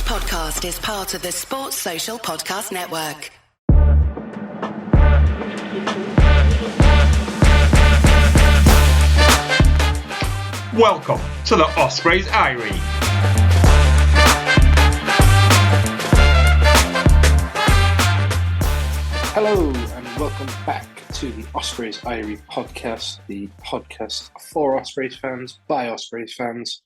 podcast is part of the Sports Social Podcast Network. Welcome to the Ospreys Eyrie. Hello and welcome back to the Ospreys Eyrie podcast, the podcast for Ospreys fans by Ospreys fans.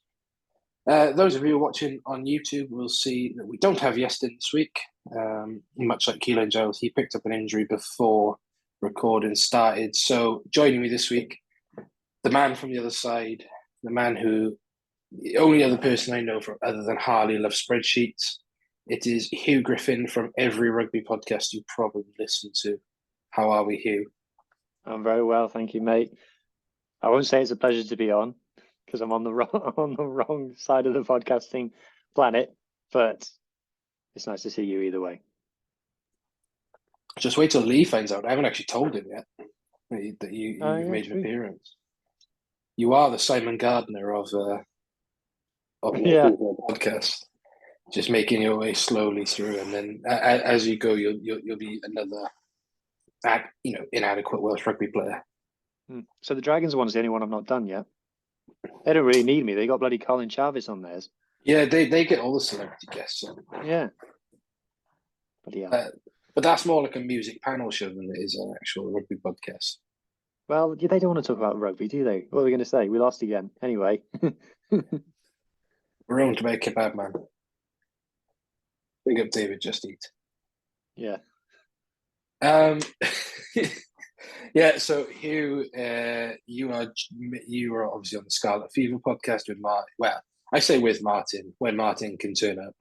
Those of you watching on YouTube will see that we don't have Yestin this week. Much like Keelan Giles, he picked up an injury before recording started. So joining me this week, the man from the other side, the man who, the only other person I know from other than Harley loves spreadsheets. It is Huw Griffin from every rugby podcast you probably listen to. How are we, Huw? I'm very well, thank you, mate. I won't say it's a pleasure to be on because I'm on the wrong side of the podcasting planet, but it's nice to see you either way. Just wait till Lee finds out. I haven't actually told him yet that you made an appearance. You are the Simon Gardner of the podcast. Just making your way slowly through, and then as you go, you'll be another, inadequate Welsh rugby player. So the Dragons one's the only one I've not done yet. They don't really need me. They got bloody Colin Chavis on theirs. Yeah, they get all the celebrity guests on. Yeah. But that's more like a music panel show than it is an actual rugby podcast. Well, they don't want to talk about rugby, do they? What are we going to say? We lost again. Anyway. We're owned by a kebab man. Big up David Just Eat. Yeah. Yeah, so Huw, you are obviously on the Scarlets Fever podcast with Martin. Well, I say with Martin, when Martin can turn up.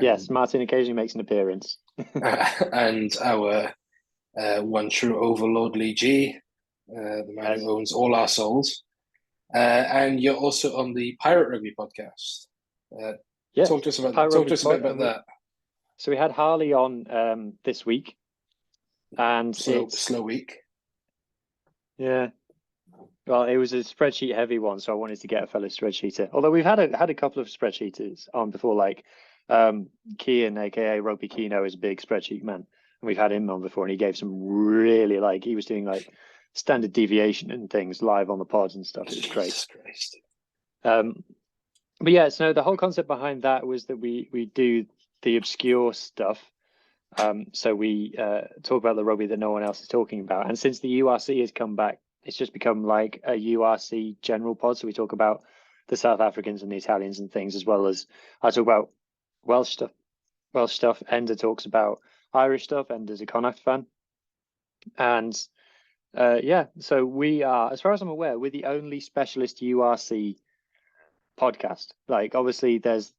Yes, Martin occasionally makes an appearance. And our one true overlord, Lee G, the man who owns all our souls. And you're also on the Pirate Rugby podcast. Yeah, talk to us a bit about that. So we had Harley on this week, and slow week. Yeah, well, it was a spreadsheet heavy one, so I wanted to get a fellow spreadsheeter. Although we've had a couple of spreadsheeters on before, like Kean, aka Rugby Kino, is a big spreadsheet man, and we've had him on before, and he gave some really he was doing like standard deviation and things live on the pods and stuff. It was great. Jesus Christ. But yeah, so the whole concept behind that was that we do the obscure stuff. So we talk about the rugby that no one else is talking about. And since the URC has come back, it's just become like a URC general pod. So we talk about the South Africans and the Italians and things, as well as I talk about Welsh stuff. Enda talks about Irish stuff. Enda's a Connacht fan. And so we are, as far as I'm aware, we're the only specialist URC podcast. Like, obviously there's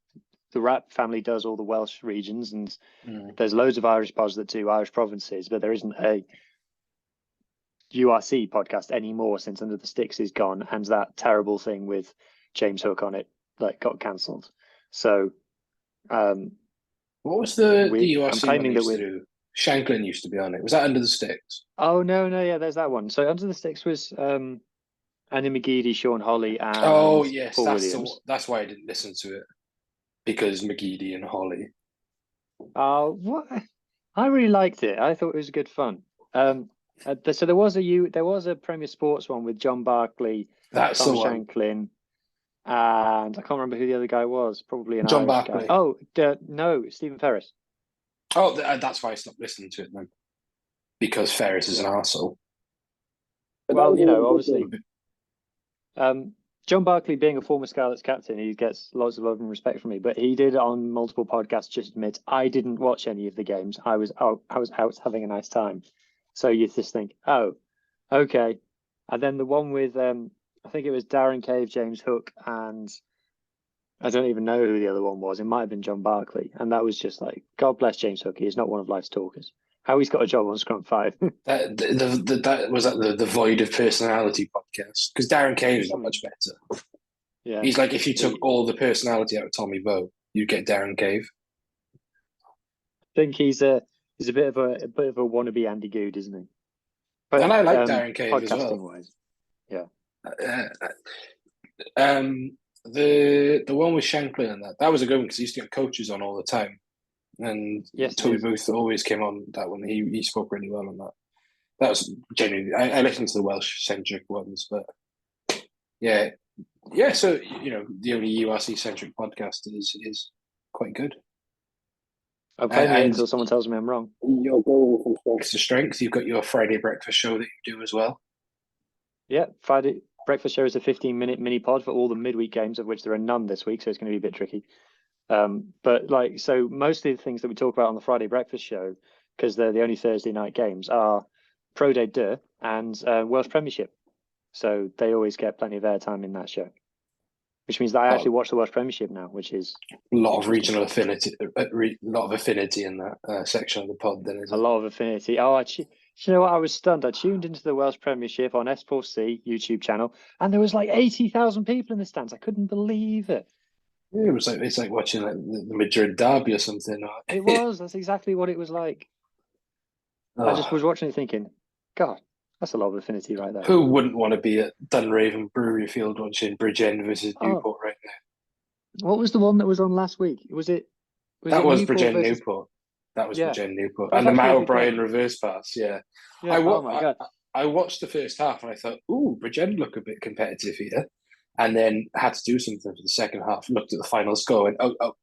the Rat family does all the Welsh regions, and there's loads of Irish pods that do Irish provinces, but there isn't a URC podcast anymore since Under the Sticks is gone, and that terrible thing with James Hook on it got cancelled. So what was the URC one used to do? Shanklin used to be on it. Was that Under the Sticks? Oh no, yeah, there's that one. So Under the Sticks was Andy McGeady, Sean Holly, and oh yes, Paul Williams. That's why I didn't listen to it, because McGeady and Holly. Oh, what? I really liked it. I thought it was good fun. So there was a Premier Sports one with John Barkley, That's Tom the one. Shanklin, and I can't remember who the other guy was. Probably an John Irish Barkley. guy. Oh, no, Stephen Ferris. Oh, that's why I stopped listening to it then, because Ferris is an arsehole. Well, obviously, John Barkley, being a former Scarlets captain, he gets lots of love and respect from me. But he did on multiple podcasts just admit, I didn't watch any of the games. I was out having a nice time. So you just think, oh, okay. And then the one with I think it was Darren Cave, James Hook, and I don't even know who the other one was. It might have been John Barkley. And that was just like, God bless James Hook. He is not one of life's talkers. How he's got a job on Scrum 5. that was the Void of Personality podcast, because Darren Cave is not much better. Yeah, he's like, if you took all the personality out of Tommy Bowe, you'd get Darren Cave. I think he's a bit of a wannabe Andy Good, isn't he? But, and I like Darren Cave as well. Podcasting wise, yeah. The one with Shankly and that was a good one because he used to get coaches on all the time, and Yes, Toby it is. Booth always came on that one. He spoke really well on that. That was genuinely. I listened to the Welsh centric ones, but yeah. So the only URC centric podcast is quite good. I'll claim it And until someone tells me I'm wrong. you're going from strength to strength. You've got your Friday breakfast show that you do as well. Yeah, Friday breakfast show is a 15-minute mini pod for all the midweek games, of which there are none this week, so it's going to be a bit tricky. But so most of the things that we talk about on the Friday breakfast show, because they're the only Thursday night games, are Pro Day 2 and Welsh Premiership. So they always get plenty of airtime in that show, which means that I actually watch the Welsh Premiership now, which is a lot of regional affinity, a lot of affinity in that section of the pod. Then is a lot of affinity. You know what? I was stunned. I tuned into the Welsh Premiership on S4C YouTube channel, and there was like 80,000 people in the stands. I couldn't believe it. Yeah, it's like watching like the Madrid derby or something. It was. That's exactly what it was like. I just was watching it thinking, God, that's a lot of affinity right there. Who wouldn't want to be at Dunraven Brewery Field watching Bridgend versus Newport right now? What was the one that was on last week? That was Bridgend Newport. That was Bridgend Newport. And the Matt O'Brien reverse pass, yeah. Oh my God. I watched the first half and I thought, ooh, Bridgend look a bit competitive here. And then had to do something for the second half, looked at the final score and,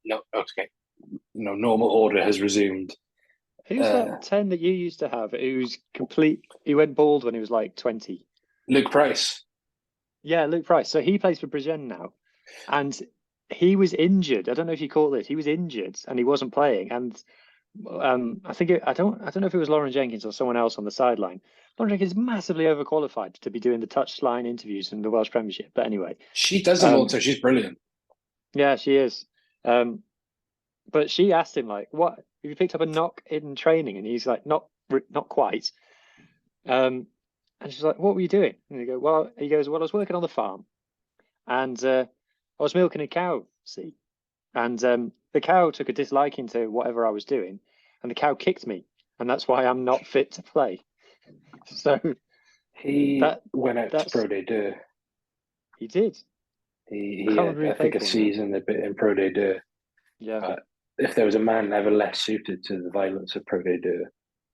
no, okay. Normal order has resumed. Who's that 10 that you used to have? He went bald when he was like 20. Luke Price. Yeah, Luke Price. So he plays for Bridgend now. And he was injured. I don't know if you caught this. He was injured and he wasn't playing. And I don't know if it was Lauren Jenkins or someone else on the sideline. Lauren Jenkins is massively overqualified to be doing the touchline interviews in the Welsh Premiership. But anyway, she does them all the time. She's brilliant. Yeah, she is. But she asked him like, "What have you picked up a knock in training?" And he's like, "Not quite." And she's like, "What were you doing?" And he goes, "Well, I was working on the farm, and I was milking a cow. See, and the cow took a disliking to whatever I was doing, and the cow kicked me, and that's why I'm not fit to play." So he went out to Pro Day 2. He did. He had, I think, a season a bit in Pro Day 2. Yeah. But if there was a man ever less suited to the violence of Pro Day 2,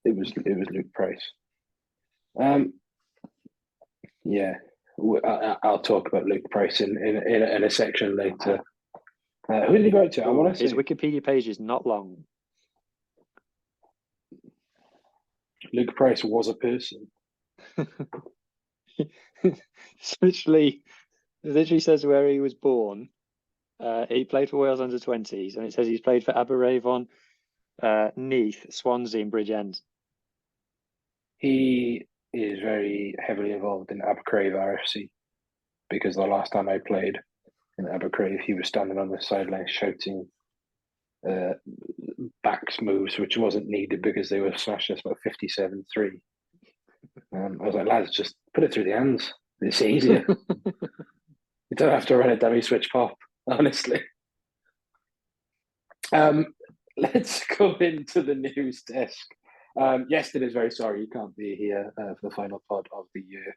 it was Luke Price. Yeah, I'll talk about Luke Price in a section later. Who did he go to? I want to say his Wikipedia page is not long. Luke Price was a person. literally says where he was born. He played for Wales under-20s, and it says he's played for Aberavon, Neath, Swansea, and Bridgend. He is very heavily involved in Abercrave RFC because the last time I played in Abercrave, he was standing on the sideline shouting backs moves, which wasn't needed because they were smashing us about 57-3. I was like, lads, just put it through the hands. It's easier. You don't have to run a dummy switch pop, honestly. Let's go into the news desk. Yeston is very sorry he can't be here for the final pod of the year.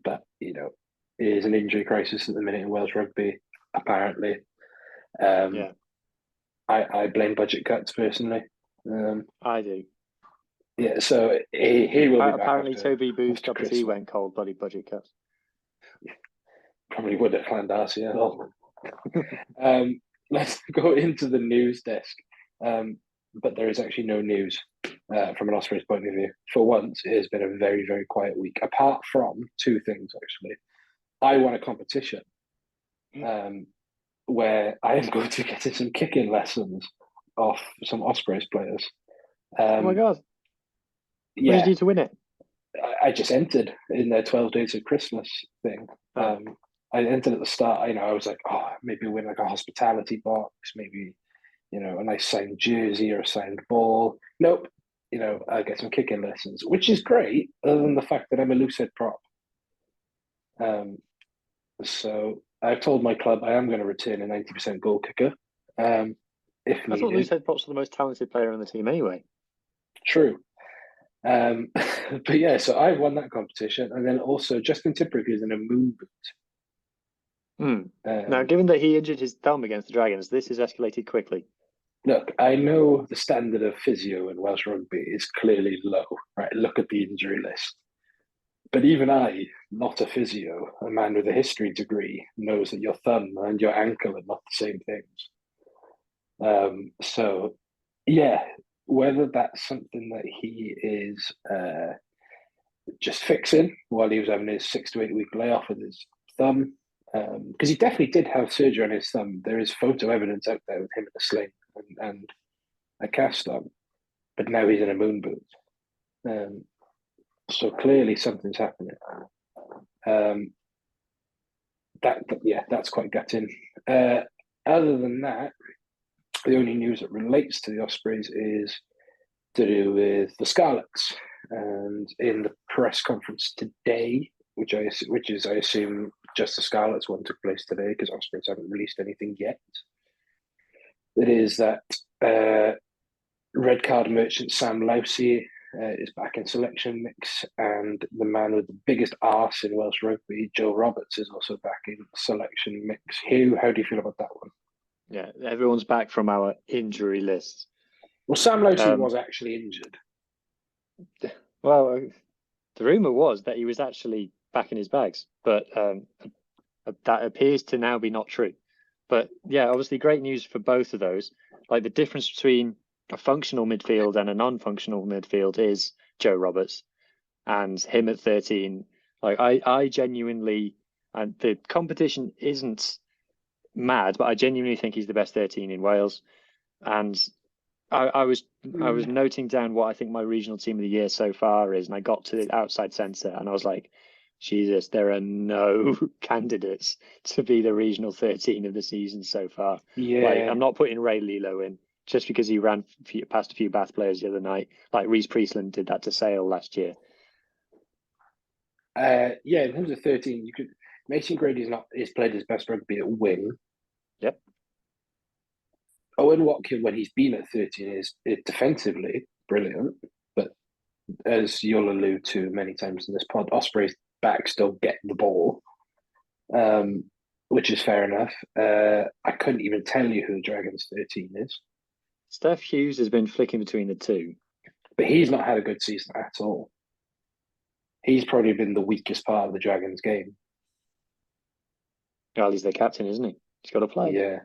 But, it is an injury crisis at the minute in Welsh rugby, apparently. I blame budget cuts, personally. I do. Yeah, so he will be back. Apparently, Toby Booth's cup of tea went cold, bloody budget cuts. Probably would at Llandarcy at all. Let's go into the news desk. But there is actually no news from an Ospreys point of view. For once, it has been a very, very quiet week, apart from two things, actually. I won a competition where I am going to get some kicking lessons off some Ospreys players. Oh my God. Yeah. What did you do to win it? I just entered in their 12 Days of Christmas thing. I entered at the start. I was like, maybe win like a hospitality box, maybe, a nice signed jersey or a signed ball. Nope. I get some kicking lessons, which is great, other than the fact that I'm a loosehead prop. So I've told my club I am going to return a 90% goal kicker. If needed. I thought loosehead props were the most talented player on the team anyway. True. But yeah, so I won that competition, and then also Justin Tipuric is in a moon boot. Now, given that he injured his thumb against the Dragons, this has escalated quickly. Look, I know the standard of physio in Welsh rugby is clearly low, right? Look at the injury list. But even I, not a physio, a man with a history degree, knows that your thumb and your ankle are not the same things. So, yeah, whether that's something that he is just fixing while he was having his 6 to 8 week layoff with his thumb, because he definitely did have surgery on his thumb. There is photo evidence out there with him in a sling and a cast on, but now he's in a moon boot. So clearly something's happening. That's quite gutting. Other than that, the only news that relates to the Ospreys is to do with the Scarlets. And in the press conference today, which is I assume just the Scarlets one took place today because Ospreys haven't released anything yet. It is that red card merchant Sam Lousy is back in selection mix, and the man with the biggest arse in Welsh rugby, Joe Roberts, is also back in selection mix. Huw, how do you feel about that one? Yeah, everyone's back from our injury list. Well, Sam Lousy was actually injured. Well, the rumour was that he was actually back in his bags, but that appears to now be not true. But yeah, obviously great news for both of those. Like the difference between a functional midfield and a non-functional midfield is Joe Roberts, and him at 13. Like I genuinely, and the competition isn't mad, but I genuinely think he's the best 13 in Wales. And I was noting down what I think my regional team of the year so far is, and I got to the outside centre, and I was like, Jesus, there are no candidates to be the regional 13 of the season so far. Yeah, like, I'm not putting Ray Lilo in just because he ran past a few Bath players the other night. Like Reece Priestland did that to Sale last year. In terms of 13, you could Mason Grady's played his best rugby at wing. Yep. Owen Watkin, when he's been at 13, is defensively brilliant, but as you'll allude to many times in this pod, Osprey's backs don't get the ball, which is fair enough. I couldn't even tell you who the Dragons 13 is. Steph Hughes has been flicking between the two. But he's not had a good season at all. He's probably been the weakest part of the Dragons game. Well, he's their captain, isn't he? He's got to play. Yeah.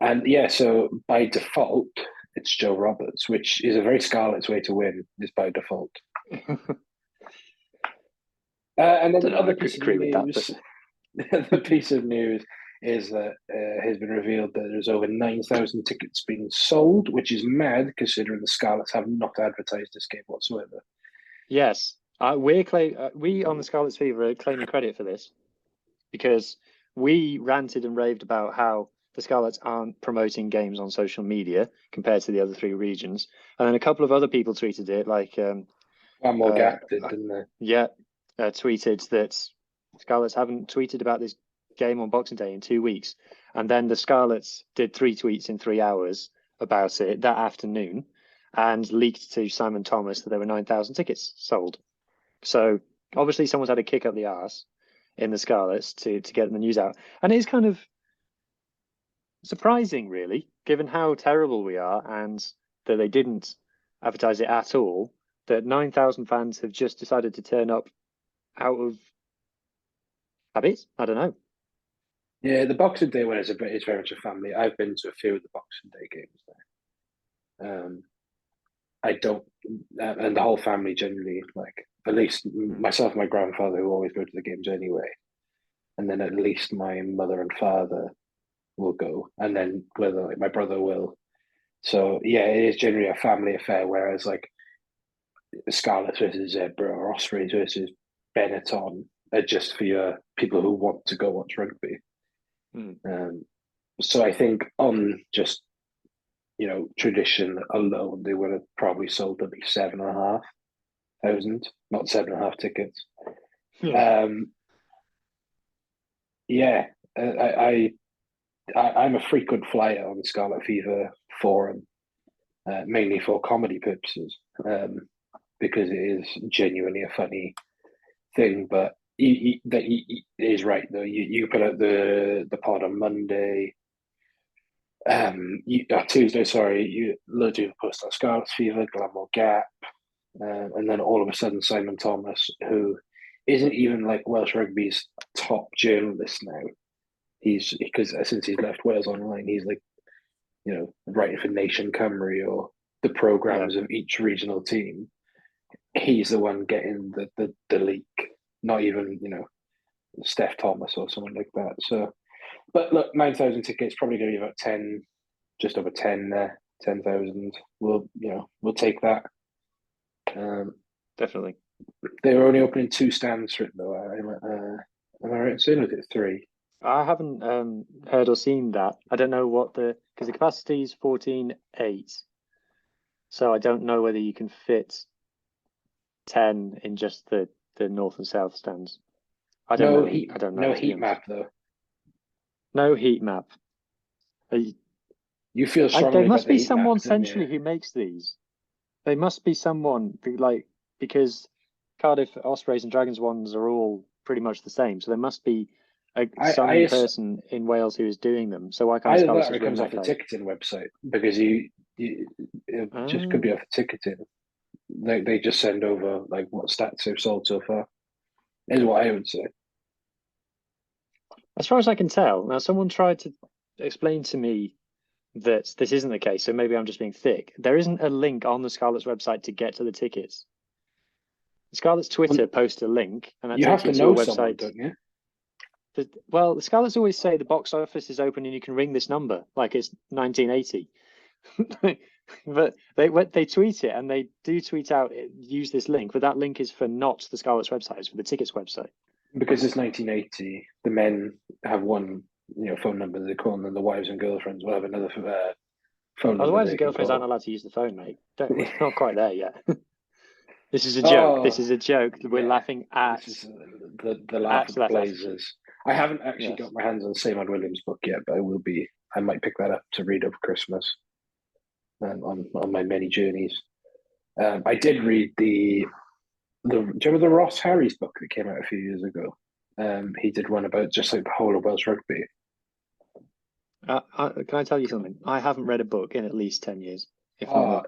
And so by default, it's Joe Roberts, which is a very Scarlets way to win, is by default. And then another piece of news, the piece of news is that it has been revealed that there's over 9,000 tickets being sold, which is mad considering the Scarlets have not advertised this game whatsoever. Yes. We on the Scarlets Fever are claiming credit for this because we ranted and raved about how the Scarlets aren't promoting games on social media compared to the other three regions. And then a couple of other people tweeted it, like... One more gap did, didn't they? Yeah, tweeted that Scarlets haven't tweeted about this game on Boxing Day in 2 weeks. And then the Scarlets did 3 tweets in 3 hours about it that afternoon and leaked to Simon Thomas that there were 9,000 tickets sold. So obviously someone's had a kick up the arse in the Scarlets to get the news out. And it is kind of surprising, really, given how terrible we are and that they didn't advertise it at all, that 9,000 fans have just decided to turn up out of habit. I don't know. Yeah, the Boxing Day one is very much a family. I've been to a few of the Boxing Day games there. I don't, and the whole family generally, like at least myself and my grandfather, who always go to the games anyway, and then at least my mother and father will go, and then whether like my brother will. So yeah, it is generally a family affair. Whereas like Scarlets versus Zebra or Ospreys versus Benetton are just for your people who want to go watch rugby. So I think on just tradition alone, they would have probably sold at least 7,500, not 7.5 tickets. I'm a frequent flyer on the Scarlet Fever forum, mainly for comedy purposes, because it is genuinely a funny thing. But he is right though. You put out the pod on Monday. Tuesday, sorry, loads of people post on Scarlets Fever, Glamour Gap, and then all of a sudden Simon Thomas, who isn't even like Welsh rugby's top journalist now. He's because since he's left Wales Online, he's like, writing for Nation Cymru or the programs of each regional team. He's the one getting the leak, not even Steph Thomas or someone like that. So, but look, 9,000 tickets, probably going to be about 10, just over 10 there, 10,000. We'll take that. Definitely. They were only opening 2 stands for it though. Am I right in saying, or is it 3? I haven't heard or seen that. I don't know because the capacity is 14.8. So I don't know whether you can fit 10 in just the north and south stands. I don't know. I don't know. No heat map though. No heat map. You feel strongly there must about the be heat someone map, don't you? centrally who makes these. There must be someone who because Cardiff Ospreys and Dragons ones are all pretty much the same. So there must be some person in Wales who is doing them. So why can't either Scarlets that or it comes off the ticketing website, because it just could be off the ticketing. They just send over like what stats they've sold so far. Is what I would say. As far as I can tell, now someone tried to explain to me that this isn't the case, so maybe I'm just being thick. There isn't a link on the Scarlets website to get to the tickets. Scarlet's Twitter posts a link, and that you takes have to you to know a website. someone, don't you? Well, the Scarlets always say the box office is open and you can ring this number, like it's 1980. But they tweet it, and they do tweet out, use this link, but that link is for not the Scarlets website, it's for the tickets website. Because it's 1980, the men have one phone number they call, and then the wives and girlfriends will have another phone number. The wives and girlfriends aren't allowed to use the phone, mate. We're not quite there yet. This is a joke. This is a joke. We're laughing at the laugh of the Blazers. I haven't actually got my hands on Seymour Williams' book yet, but I will be. I might pick that up to read over Christmas on my many journeys. I did read do you remember the Ross Harris book that came out a few years ago? He did one about just like the whole of Welsh rugby. Can I tell you something? I haven't read a book in at least 10 years. I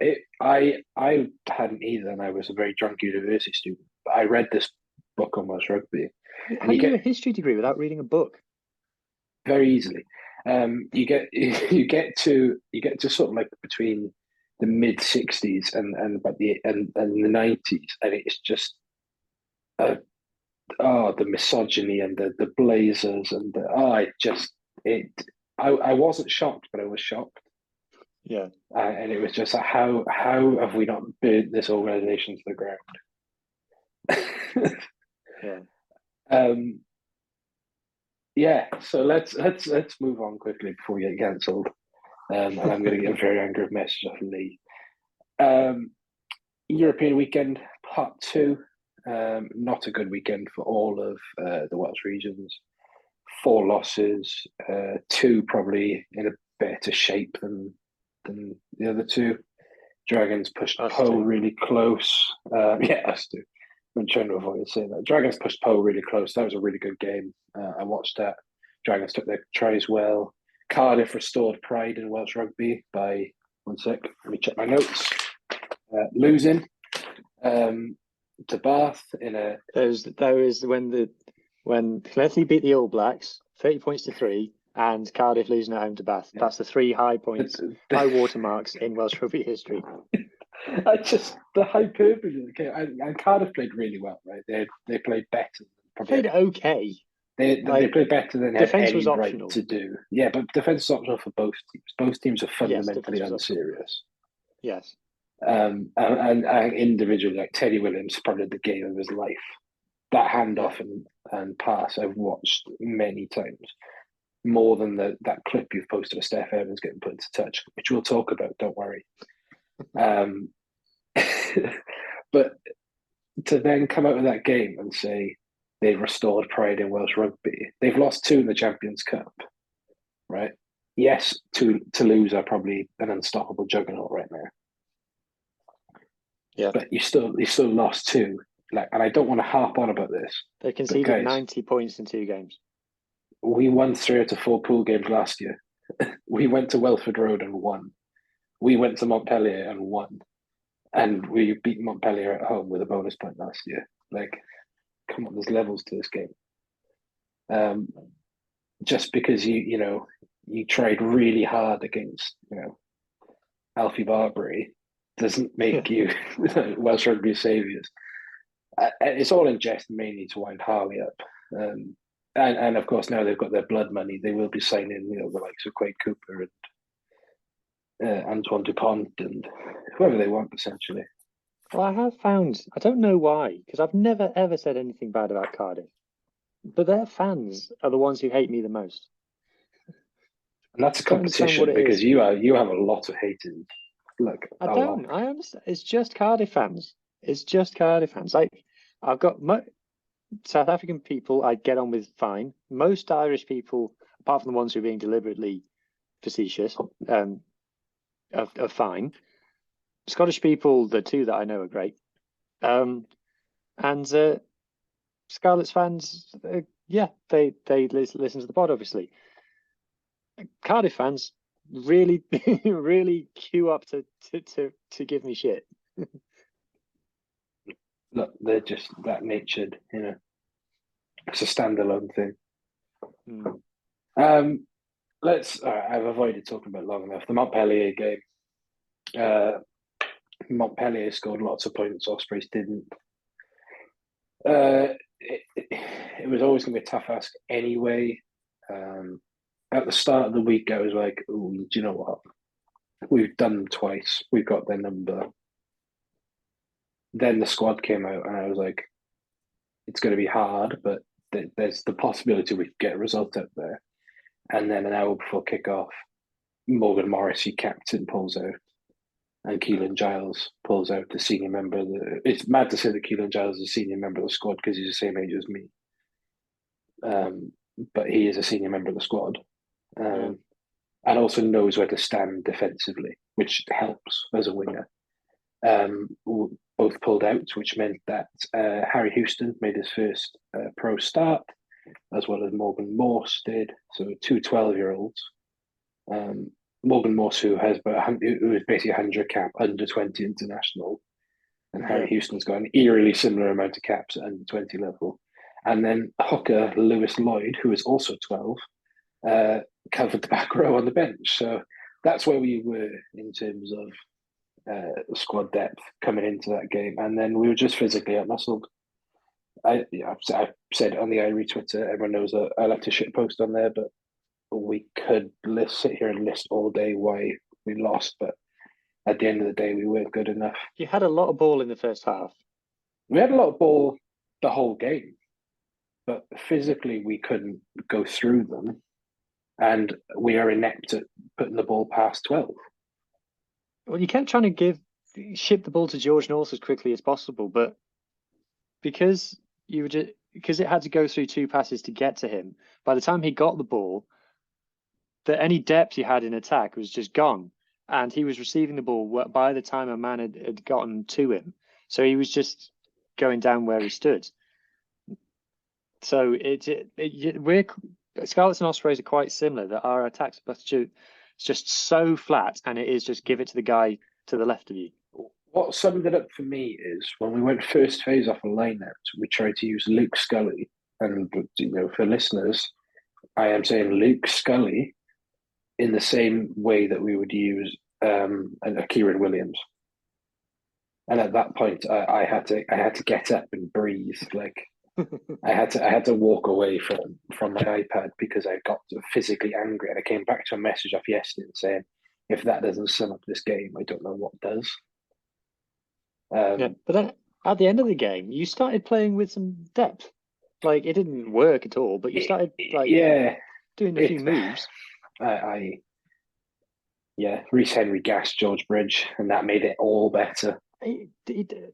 hadn't either, and I was a very drunk university student. But I read this book on Welsh rugby. How do you get a history degree without reading a book? Very easily. You get to sort of like between the mid 60s and the 90s, and it's just the misogyny and the Blazers and I wasn't shocked, but I was shocked. Yeah, and it was just like, how have we not burnt this organization to the ground? yeah. So let's move on quickly before we get cancelled. And I'm going to get a very angry message off Lee. European weekend part 2. Not a good weekend for all of the Welsh regions. 4 losses, 2 probably in a better shape than the other 2. Dragons pushed Poe really close. Us too. I'm trying to avoid saying that. Dragons pushed Poe really close. That was a really good game. I watched that. Dragons took their tries well. Cardiff restored pride in Welsh rugby by, one sec, let me check my notes. Losing to Bath in a. That was when Clethley beat the All Blacks 30 points to 3, and Cardiff losing at home to Bath. That's the 3 high points, high watermarks in Welsh rugby history. The hyperbole. And Cardiff played really well, right? They played better. Played okay. They played better than defense any was optional. right to do. Yeah, but defense is optional for both teams. Both teams are fundamentally unserious. Yes. And individually, like Teddy Williams, probably the game of his life. That handoff and pass I've watched many times, more than that clip you've posted of Steph Evans getting put into touch, which we'll talk about. Don't worry. But to then come out of that game and say they've restored pride in Welsh rugby, they've lost 2 in the Champions Cup, right? Yes, Toulouse are probably an unstoppable juggernaut right now. Yeah, but you still lost 2 and I don't want to harp on about this. They but conceded guys, 90 points in 2 games. We won 3 out of 4 pool games last year. We went to Welford Road and won. We went to Montpellier and won. And we beat Montpellier at home with a bonus point last year. Like, come on, there's levels to this game. Just because you tried really hard against Alfie Barbary doesn't make you Welsh rugby saviours. It's all in jest, mainly to wind Harley up. And of course, now they've got their blood money. They will be signing, the likes of Quade Cooper and Antoine Dupont and whoever they want, essentially. Well, I have found, I don't know why, because I've never ever said anything bad about Cardiff, but their fans are the ones who hate me the most. And that's a competition because you have a lot of haters. Look, I don't. I understand. It's just Cardiff fans. It's just Cardiff fans. Like, I've got South African people I get on with fine. Most Irish people, apart from the ones who are being deliberately facetious, are fine. Scottish people, the 2 that I know, are great. And Scarlets fans, they listen to the pod, obviously. Cardiff fans really, really queue up to give me shit. Look, they're just that natured, It's a standalone thing. I've avoided talking about it long enough. The Montpellier game. Montpellier scored lots of points. Ospreys didn't. It was always going to be a tough ask anyway. At the start of the week, I was like, "Oh, do you know what? We've done them twice. We've got their number." Then the squad came out, and I was like, "It's going to be hard, but there's the possibility we could get a result out there." And then an hour before kickoff, Morgan Morrissey, captain, pulls out, and Keelan Giles pulls out, the senior member of the. It's mad to say that Keelan Giles is a senior member of the squad because he's the same age as me. But he is a senior member of the squad. And also knows where to stand defensively, which helps as a winger. Both pulled out, which meant that Harry Houston made his first pro start, as well as Morgan Morse did. So 2 12-year-olds. Morgan Morse, who is basically a 100 cap under 20 international, and Harry Houston's got an eerily similar amount of caps at under 20 level. And then hooker Lewis Lloyd, who is also 12, covered the back row on the bench. So that's where we were in terms of squad depth coming into that game. And then we were just physically outmuscled. I've said on the Irie Twitter, everyone knows that I like to shitpost on there, but we could sit here and list all day why we lost. But at the end of the day, we weren't good enough. You had a lot of ball in the first half. We had a lot of ball the whole game, but physically we couldn't go through them. And we are inept at putting the ball past 12. Well, you kept trying to ship the ball to George North as quickly as possible, but because it had to go through 2 passes to get to him, by the time he got the ball, any depth he had in attack was just gone. And he was receiving the ball by the time a man had gotten to him. So he was just going down where he stood. So Scarlets and Ospreys are quite similar, that our attacks are just so flat, and it is just give it to the guy to the left of you. What summed it up for me is when we went first phase off a line-out, we tried to use Luke Scully. And, for listeners, I am saying Luke Scully in the same way that we would use a Kieran Williams. And at that point, I had to get up and breathe. Like I had to walk away from my iPad because I got physically angry, and I came back to a message off yesterday saying, if that doesn't sum up this game, I don't know what does. But then at the end of the game, you started playing with some depth. Like, it didn't work at all, but you started doing a few moves. Rhys Henry gassed George Bridge, and that made it all better. He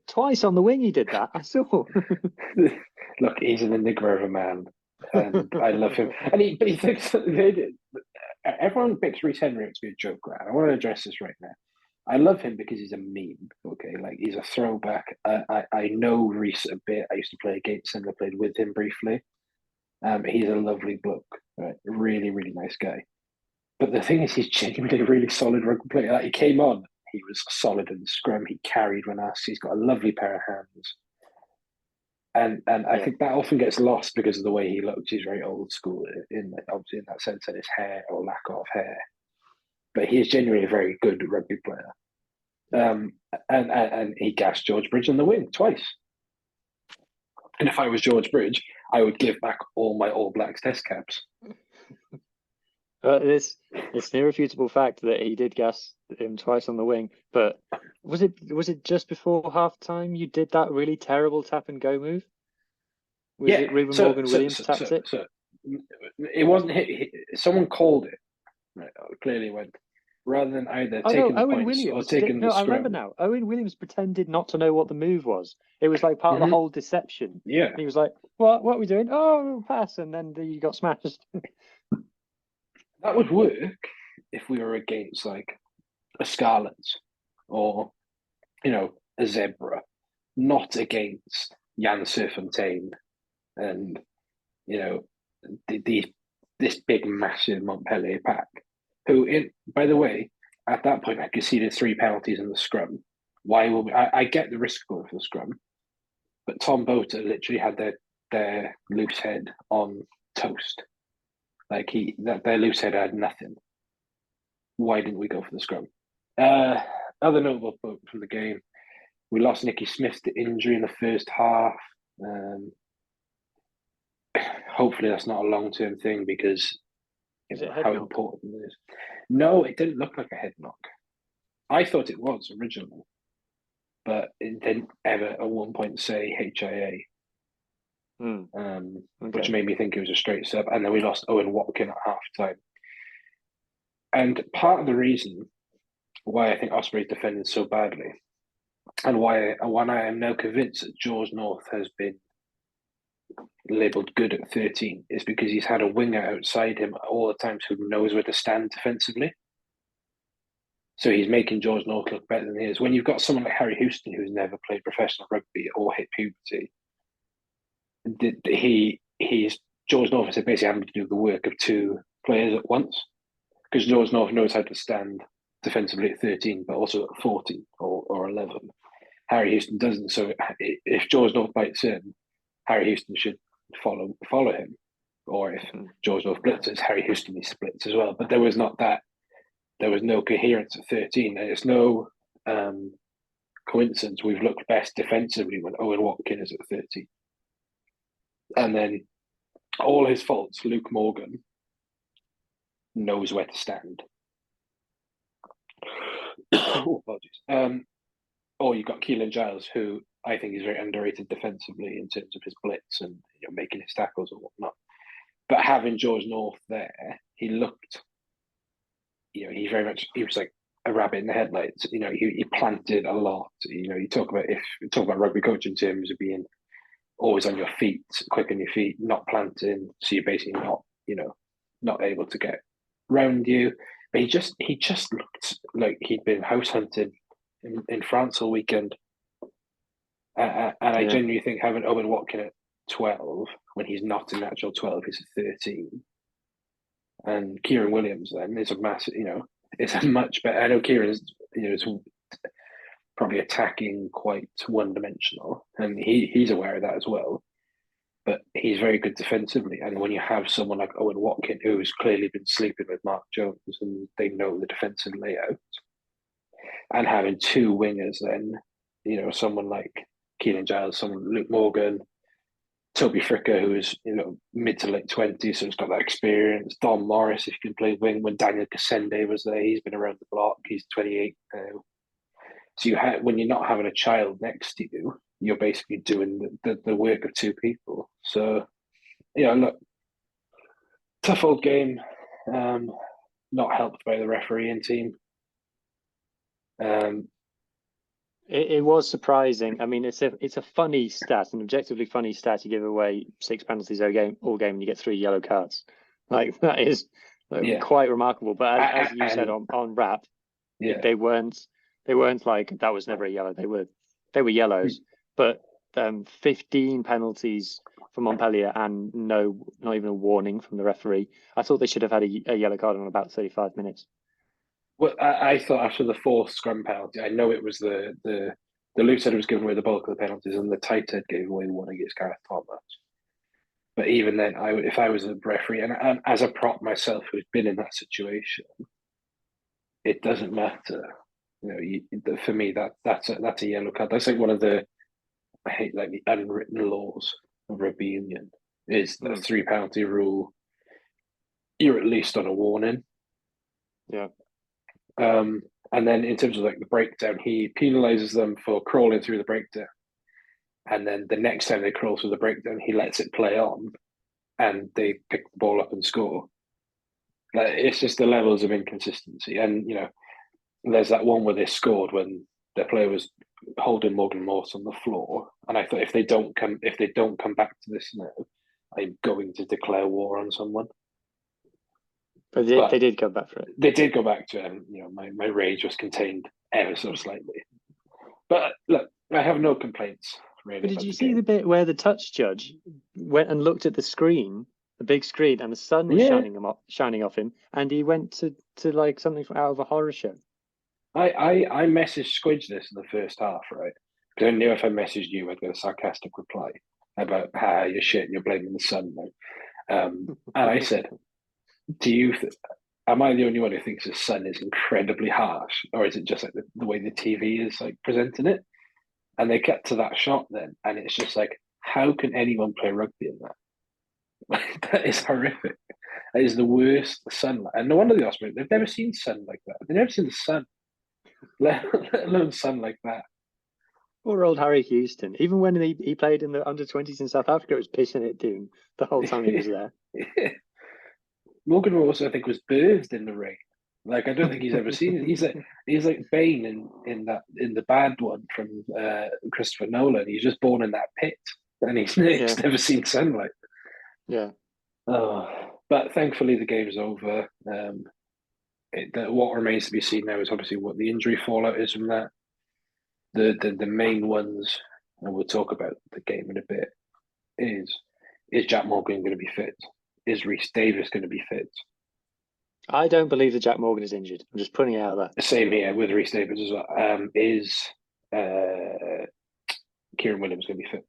twice on the wing he did that, I saw. Look, he's an enigma of a man, and I love him. And he thinks that everyone picks Rhys Henry up to be a joker. And I want to address this right now. I love him because he's a meme. Okay, like he's a throwback. I know Reese a bit. I used to play against him. I played with him briefly. He's a lovely bloke. Right? Really, really nice guy. But the thing is, he's genuinely a really solid rugby player. Like, he came on, he was solid in the scrum. He carried when asked. He's got a lovely pair of hands. And I think that often gets lost because of the way he looks. He's very old school obviously in that sense, and his hair or lack of hair. But he is genuinely a very good rugby player. And he gassed George Bridge on the wing twice. And if I was George Bridge, I would give back all my All Blacks test caps. It's an irrefutable fact that he did gas him twice on the wing. But was it just before half time you did that really terrible tap and go move? Was it Ruben Morgan Williams tapped it? So it wasn't hit. Someone called it. Right, clearly went rather than either taking the Owen points Williams or taking the scrum. I remember now. Owen Williams pretended not to know what the move was. It was like part of the whole deception. Yeah. And he was like, what are we doing? Oh, pass. And then you got smashed. That would work if we were against like a Scarlets or, a Zebra, not against Jan Serfontein and, this big, massive Montpellier pack, who, by the way, at that point, I conceded 3 penalties in the scrum. Why will we? I get the risk going for the scrum, but Tom Boter literally had their loose head on toast. Like their loose head had nothing. Why didn't we go for the scrum? Other notable quote from the game: we lost Nicky Smith to injury in the first half. Hopefully, that's not a long-term thing because how important it is. No, it didn't look like a head knock. I thought it was originally, but it didn't ever at one point say HIA. Which made me think it was a straight sub. And then we lost Owen Watkin at half time. And part of the reason why I think Ospreys defended so badly and why I am now convinced that George North has been labelled good at 13 is because he's had a winger outside him all the time who knows where to stand defensively. So he's making George North look better than he is. When you've got someone like Harry Houston who's never played professional rugby or hit puberty, he's George North is basically having to do the work of 2 players at once because George North knows how to stand defensively at 13 but also at 14 or 11. Harry Houston doesn't. So if George North bites in, Harry Houston should follow him, or if George North blitzes, Harry Houston needs to blitz as well. But there was not that. There was no coherence at 13, and it's no coincidence we've looked best defensively when Owen Watkin is at 13. And then all his faults, Luke Morgan knows where to stand. Apologies. Or you've got Keelan Giles, who I think is very underrated defensively in terms of his blitz and making his tackles and whatnot. But having George North there, he looked, he was like a rabbit in the headlights. He planted a lot. You talk about rugby coaching terms of being always on your feet, quick on your feet, not planting. So you're basically not able to get round you. But he just looked like he'd been house hunted in France all weekend. And I genuinely think having Owen Watkin at 12 when he's not a natural 12, he's a 13. And Kieran Williams then is a massive, it's a much better. I know Kieran's, is probably attacking quite one-dimensional, and he's aware of that as well. But he's very good defensively, and when you have someone like Owen Watkin, who's clearly been sleeping with Mark Jones, and they know the defensive layout, and having 2 wingers, then someone like Keelan Giles, someone Luke Morgan, Toby Fricker, who is mid to late 20s, so he's got that experience. Don Morris, if you can play wing, when Daniel Kasende was there, he's been around the block. He's 28 now. So when you're not having a child next to you, you're basically doing the work of 2 people. So, look, tough old game, not helped by the refereeing team. It was surprising. I mean, it's a funny stat, an objectively funny stat. You give away 6 penalties all game, and you get 3 yellow cards. Like that is quite remarkable. But as you said on Rap, they weren't They weren't like that was never a yellow. They were yellows, but 15 penalties for Montpellier and not even a warning from the referee. I thought they should have had a yellow card in about 35 minutes. Well, I thought after the fourth scrum penalty, I know it was the loose head was giving away the bulk of the penalties, and the tight head gave away one against Gareth Thomas. But even then, if I was a referee and as a prop myself who's been in that situation, it doesn't matter. For me, that's a yellow card. That's like one of the I hate like the unwritten laws of rugby union is the 3 penalty rule. You're at least on a warning. Yeah. And then in terms of like the breakdown, he penalises them for crawling through the breakdown. And then the next time they crawl through the breakdown, he lets it play on and they pick the ball up and score. Like, it's just the levels of inconsistency. And, there's that one where they scored when their player was holding Morgan Morse on the floor. And I thought if they don't come back to this now, I'm going to declare war on someone. But they did go back for it. They did go back to it, and my rage was contained ever so slightly. But look, I have no complaints. Really. But did you see the bit where the touch judge went and looked at the screen, the big screen, and the sun was shining off him, and he went to like something out of a horror show? I messaged Squidge this in the first half, right? Because I knew if I messaged you, I'd get a sarcastic reply about how you're shit and you're blaming the sun. Right? And I said, am I the only one who thinks the sun is incredibly harsh, or is it just like the way the TV is like presenting it? And they get to that shot then, and it's just like, how can anyone play rugby in that? That is horrific. That is the worst sunlight. And no wonder the Ospreys, they've never seen sun like that. They've never seen the sun, let alone sun like that. Poor old Harry Houston. Even when he played in the under-20s in South Africa, it was pissing it down the whole time he was there. Morgan Morse, I think, was birthed in the rain. Like, I don't think he's ever seen it. He's like Bane in the bad one from Christopher Nolan. He's just born in that pit, and he's never seen sunlight. Yeah. But thankfully the game's over. What remains to be seen now is obviously what the injury fallout is from that. The main ones, and we'll talk about the game in a bit. Is Jack Morgan going to be fit? Is Rhys Davies going to be fit? I don't believe that Jack Morgan is injured. I'm just putting it out there. Same here with Rhys Davies as well. Is Kieran Williams going to be fit?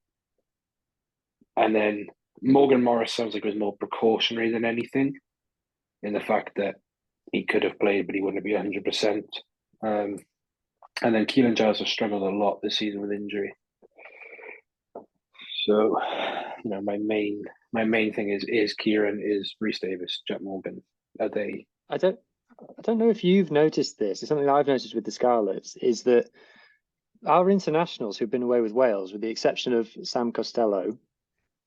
And then Morgan Morris sounds like it was more precautionary than anything, in the fact that he could have played, but he wouldn't be 100%. And then Keelan Giles has struggled a lot this season with injury. So, my main thing is Kieran, is Rhys Davies, Jack Morgan. Are they? I don't know if you've noticed this. It's something that I've noticed with the Scarlets, is that our internationals who've been away with Wales, with the exception of Sam Costello,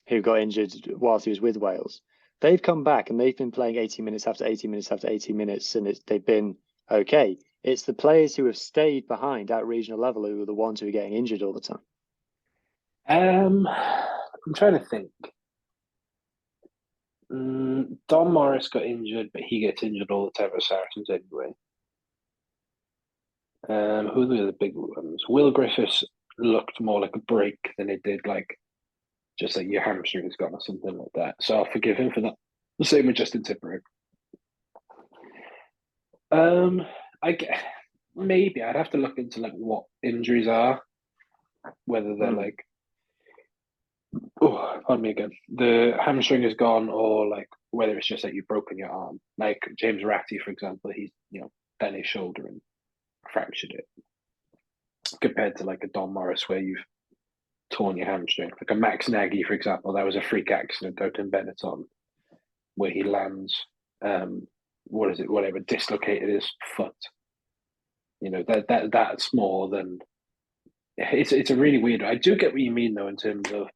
who got injured whilst he was with Wales, they've come back and they've been playing 80 minutes after 80 minutes after 80 minutes, and they've been okay. It's the players who have stayed behind at regional level who are the ones who are getting injured all the time. I'm trying to think. Don Morris got injured, but he gets injured all the time at Saracens anyway. Who are the other big ones? Will Griffiths looked more like a break than it did like just like your hamstring's gone or something like that. So I'll forgive him for that. The same with Justin Tipuric. Maybe I'd have to look into like what injuries are, whether they're like, pardon me again, the hamstring is gone, or like whether it's just like you've broken your arm. Like James Ratty, for example, he's done his shoulder and fractured it, compared to like a Don Morris where you've torn your hamstring. Like a Max Nagy, for example, that was a freak accident out in Benetton where he lands, dislocated his foot. That's more than it's a really weird. I do get what you mean though, in terms of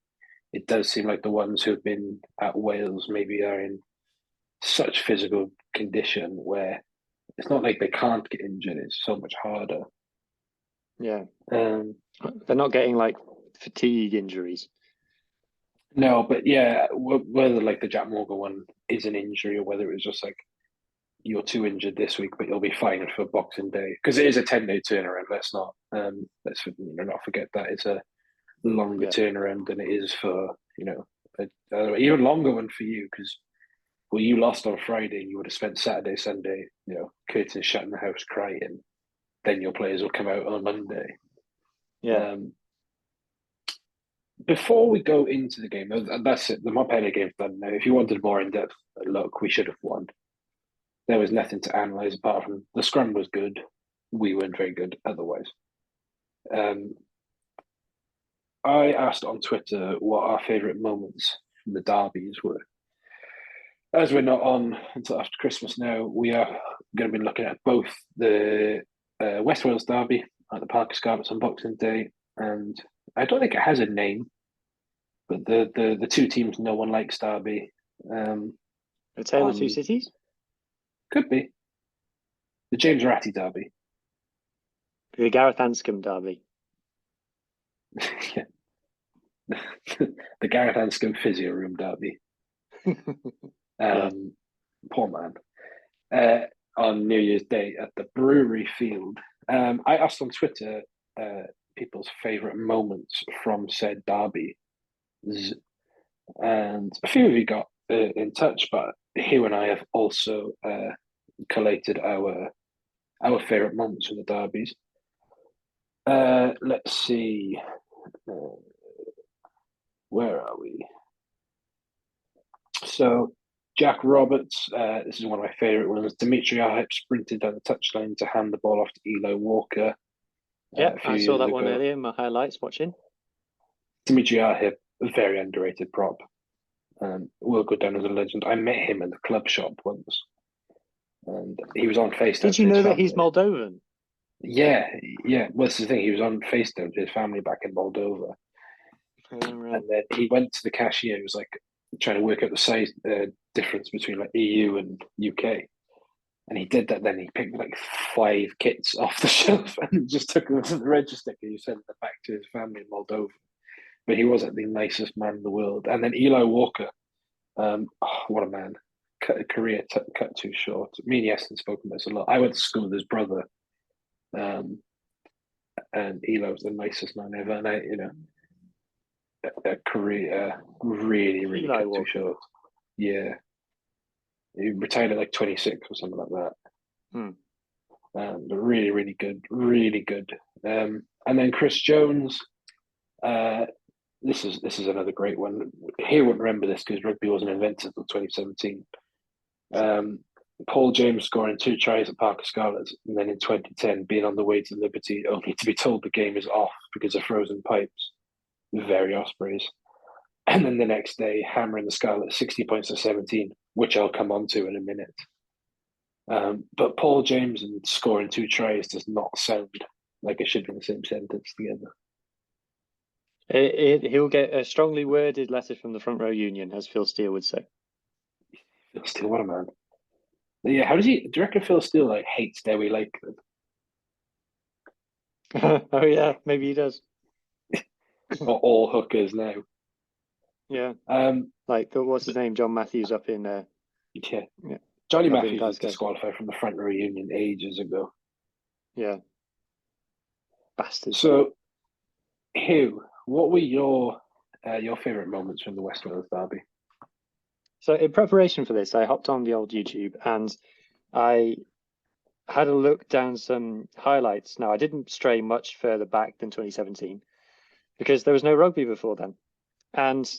it does seem like the ones who've been at Wales maybe are in such physical condition where it's not like they can't get injured, it's so much harder. Yeah. They're not getting like fatigue injuries. No, but yeah, whether like the Jack Morgan one is an injury or whether it was just like, you're too injured this week, but you'll be fine for Boxing Day because it is a 10-day turnaround. Let's not not forget that it's a longer turnaround than it is for even longer one for you because you lost on Friday, you would have spent Saturday, Sunday, curtains shut in the house crying. Then your players will come out on Monday. Yeah. Before we go into the game, that's it. The Montpellier game's done now. If you wanted more in-depth look, we should have won. There was nothing to analyse apart from the scrum was good. We weren't very good otherwise. I asked on Twitter what our favourite moments from the derbies were. As we're not on until after Christmas now, we are going to be looking at both the West Wales derby at the Parc y Scarlets on Boxing Day, and I don't think it has a name, but the two teams no one likes derby. A Tale of Two Cities? Could be. The James Ratty derby. The Gareth Anscombe derby. Yeah. The Gareth Anscombe physio room derby. Poor man. On New Year's Day at the Brewery Field. I asked on Twitter people's favourite moments from said derby. And a few of you got in touch, but Huw and I have also collated our favourite moments from the derbies. Let's see. Where are we? So, Jack Roberts, this is one of my favourite ones. Dimitri Arhip sprinted down the touchline to hand the ball off to Eli Walker. Yeah, I saw that one earlier in my highlights watching. Dimitri Arhip, a very underrated prop. Will go down as a legend. I met him at the club shop once. And he was on FaceTime. Did you know that he's Moldovan? Yeah. Well, that's the thing. He was on FaceTime to his family back in Moldova. Right. And then he went to the cashier. He was like trying to work out the size difference between like EU and UK. And he did that. Then he picked like 5 kits off the shelf and just took them to the register. And he sent them back to his family in Moldova. But he wasn't the nicest man in the world. And then Eli Walker, what a man! Career cut too short. Me and Yeston spoke about this a lot. I went to school with his brother, and Eli was the nicest man ever. And a career really Eli cut Walker. too short. Yeah, he retired at like 26 or something like that. But really good. And then Chris Jones. This is another great one. He won't remember this because rugby wasn't invented until 2017. Paul James scoring 2 tries at Parc y Scarlets, and then in 2010 being on the way to Liberty, only to be told the game is off because of frozen pipes. Very Ospreys. And then the next day, hammering the Scarlets 60 points to 17, which I'll come on to in a minute. But Paul James and scoring 2 tries does not sound like it should be in the same sentence together. He'll get a strongly worded letter from the Front Row Union, as Phil Steele would say. Phil Steele, what a man. Yeah, how does he? Do you reckon Phil Steele hates Dewi Lakeland? Oh yeah, maybe he does. Or all hookers now. Yeah. What's his name? John Matthews up in Yeah. Johnny up in Matthews was Glasgow. disqualified from the Front Row Union ages ago. Yeah. Bastard. So, Huw, what were your favourite moments from the West Wales derby? So in preparation for this, I hopped on the old YouTube and I had a look down some highlights. Now, I didn't stray much further back than 2017 because there was no rugby before then. And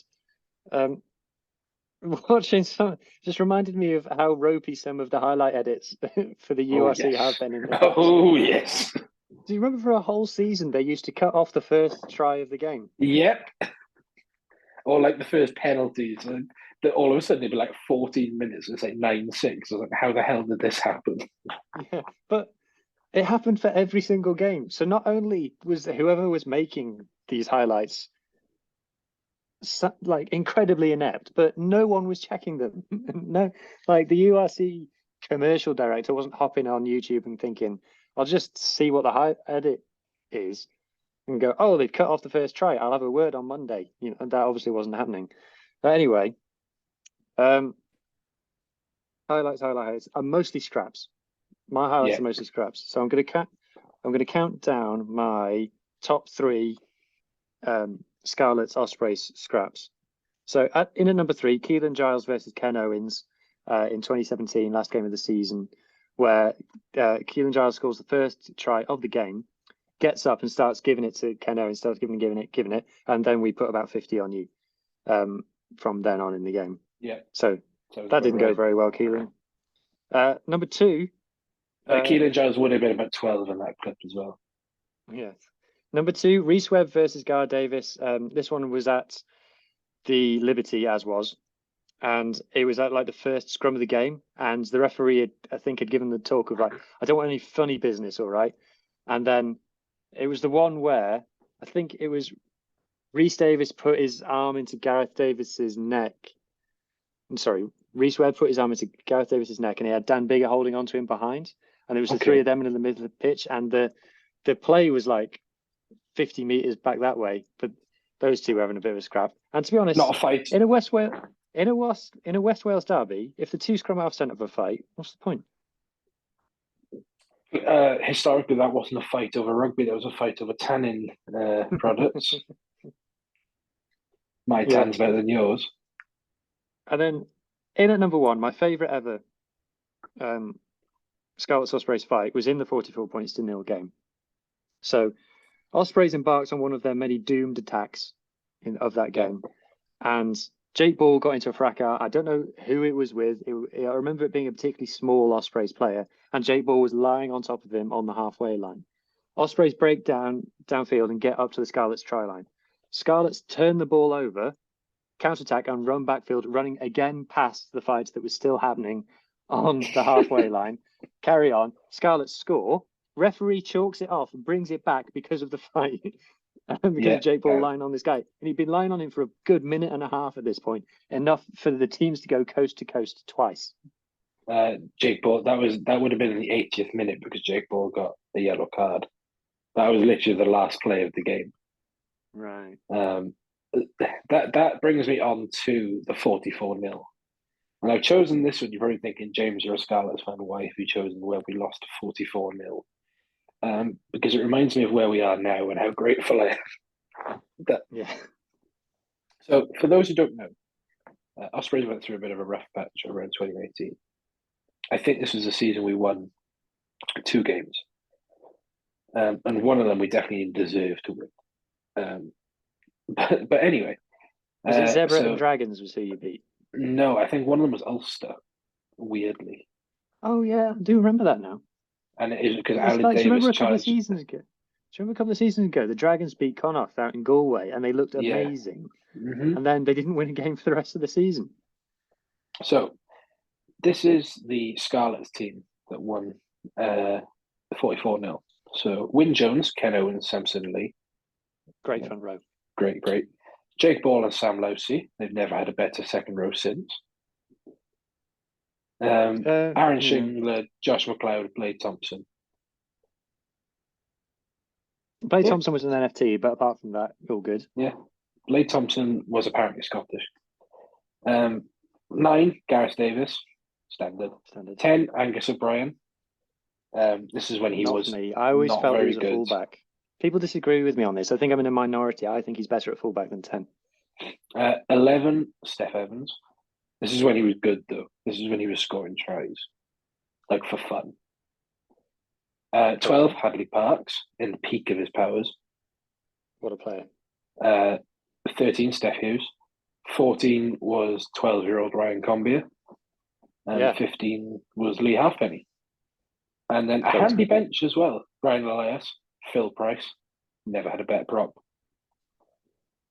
watching some just reminded me of how ropey some of the highlight edits for the URC have been in the past. Oh, yes. Do you remember for a whole season they used to cut off the first try of the game? Yep. Or the first penalties. And all of a sudden it'd be 14 minutes and it's 9-6. I was like, how the hell did this happen? Yeah, but it happened for every single game. So not only was whoever was making these highlights incredibly inept, but no one was checking them. No, the URC commercial director wasn't hopping on YouTube and thinking, I'll just see what the high edit is and go, oh, they've cut off the first try. I'll have a word on Monday. And that obviously wasn't happening. But anyway, highlights are mostly scraps. My highlights are mostly scraps. So I'm going to count down my top 3 Scarlets Ospreys scraps. So in at number 3, Keelan Giles versus Ken Owens in 2017, last game of the season, where Keelan Giles scores the first try of the game, gets up and starts giving it to Ken Owens, starts giving it, and then we put about 50 on you from then on in the game. Yeah. So that didn't go very well, Keelan. Number 2. Keelan Giles would have been about 12 in that clip as well. Yeah. Number 2, Reece Webb versus Gar Davis. This one was at the Liberty, as was. And it was at like the first scrum of the game. And the referee, had given the talk of like, I don't want any funny business, all right? And then it was the one where I think it was Reece Davis put his arm into Gareth Davis's neck. I'm sorry, Reece Webb put his arm into Gareth Davis's neck, and he had Dan Bigger holding onto him behind. And there was the 3 of them in the middle of the pitch, and the play was like 50 meters back that way. But those two were having a bit of a scrap. And to be honest, not a fight in a West Wales derby, if the 2 scrum half centre of a fight, what's the point? Historically, that wasn't a fight over rugby. That was a fight over tannin products. My tan's better than yours. And then in at number 1, my favourite ever Scarlets Ospreys fight was in the 44 points to 0 game. So Ospreys embarked on one of their many doomed attacks of that game, and Jake Ball got into a fracas. I don't know who it was with. I remember it being a particularly small Ospreys player, and Jake Ball was lying on top of him on the halfway line. Ospreys break downfield and get up to the Scarlets try line. Scarlets turn the ball over, counterattack, and run backfield, running again past the fight that was still happening on the halfway line. Carry on. Scarlets score. Referee chalks it off and brings it back because of the fight. Because of Jake Ball lying on this guy. And he'd been lying on him for a good minute and a half at this point. Enough for the teams to go coast to coast twice. Jake Ball, that would have been in the 80th minute because Jake Ball got a yellow card. That was literally the last play of the game. Right. That brings me on to the 44-0. And I've chosen this one. You're probably thinking, James, you're a Scarlets fan. Why have you chosen where we lost 44-0? Because it reminds me of where we are now and how grateful I am. So, for those who don't know, Ospreys went through a bit of a rough patch around 2018. I think this was the season we won 2 games. And one of them we definitely deserved to win. But anyway. Was it Zebra and Dragons was who you beat? No, I think one of them was Ulster, weirdly. Oh, yeah, I do remember that now. And it is because Ali Davis remember a couple of seasons ago? Do you remember a couple of seasons ago, the Dragons beat Connacht out in Galway, and they looked amazing. Mm-hmm. And then they didn't win a game for the rest of the season. So, this is the Scarlets team that won 44-0. So, Wyn Jones, Ken Owens, Samson Lee. Great front row. Great. Jake Ball and Sam Losey. They've never had a better second row since. Aaron Shingler, Josh McLeod, Blade Thompson. Blade Thompson was an NFT, but apart from that, all good. Yeah. Blade Thompson was apparently Scottish. 9, Gareth Davis, standard. 10, Angus O'Brien. This is when he was me. I always not felt he very was a good. fullback. People disagree with me on this. I think I'm in a minority. I think he's better at fullback than 10. 11, Steph Evans. This is when he was good, though. This is when he was scoring tries, like for fun. 12, Hadley Parks, in the peak of his powers. What a player. 13, Steph Hughes. 14 was 12-year-old Ryan Combier. And 15 was Lee Halfpenny. And then a handy bench as well. Brian Elias, Phil Price. Never had a better prop.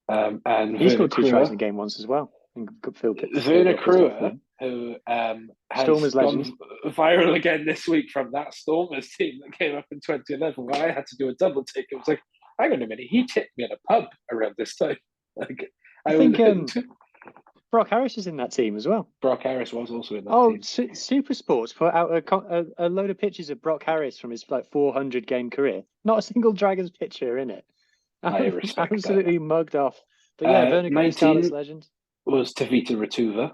And he scored 2 tries in the game once as well. Werner Kruger, who has gone viral again this week from that Stormers team that came up in 2011, where I had to do a double take. It was like, hang on a minute, he tipped me at a pub around this time. I think Brock Harris is in that team as well. Brock Harris was also in that team. Super Sports put out a load of pictures of Brock Harris from his 400 game career. Not a single Dragons picture in it. I respect absolutely that. Mugged off. But yeah, Werner Kruger, Scarlets legend. Was Tavita Ratuva.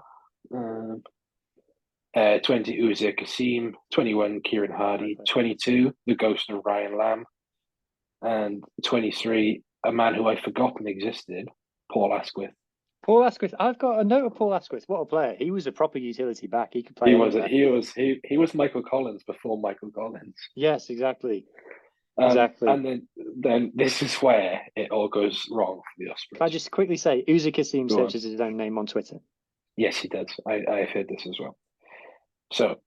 20, Uzir Kasim. 21, Kieran Hardy. 22, the ghost of Ryan Lamb. And 23, a man who I'd forgotten existed, Paul Asquith. Paul Asquith. I've got a note of Paul Asquith. What a player! He was a proper utility back. He could play. He was Michael Collins before Michael Collins. Yes, exactly. Exactly. And then this is where it all goes wrong for the Ospreys. Can I just quickly say, Uzi Kasim searches his own name on Twitter. Yes, he does. I've heard this as well. So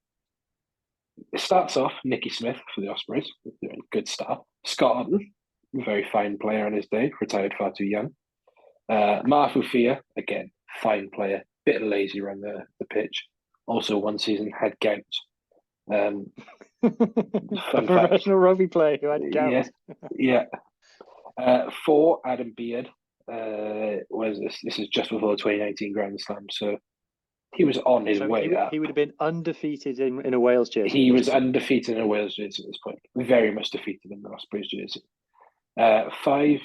it starts off Nicky Smith for the Ospreys. Good start. Scott Otten, very fine player on his day, retired far too young. Marfu Fia, again, fine player, bit lazy around the pitch. Also, one season had gout. A professional rugby player who had gout. Yeah. 4, Adam Beard. This is just before the 2019 Grand Slam, so he was on his way up. He would have been undefeated in a Wales jersey. He was undefeated in a Wales jersey at this point. Very much defeated in the Ospreys jersey. 5,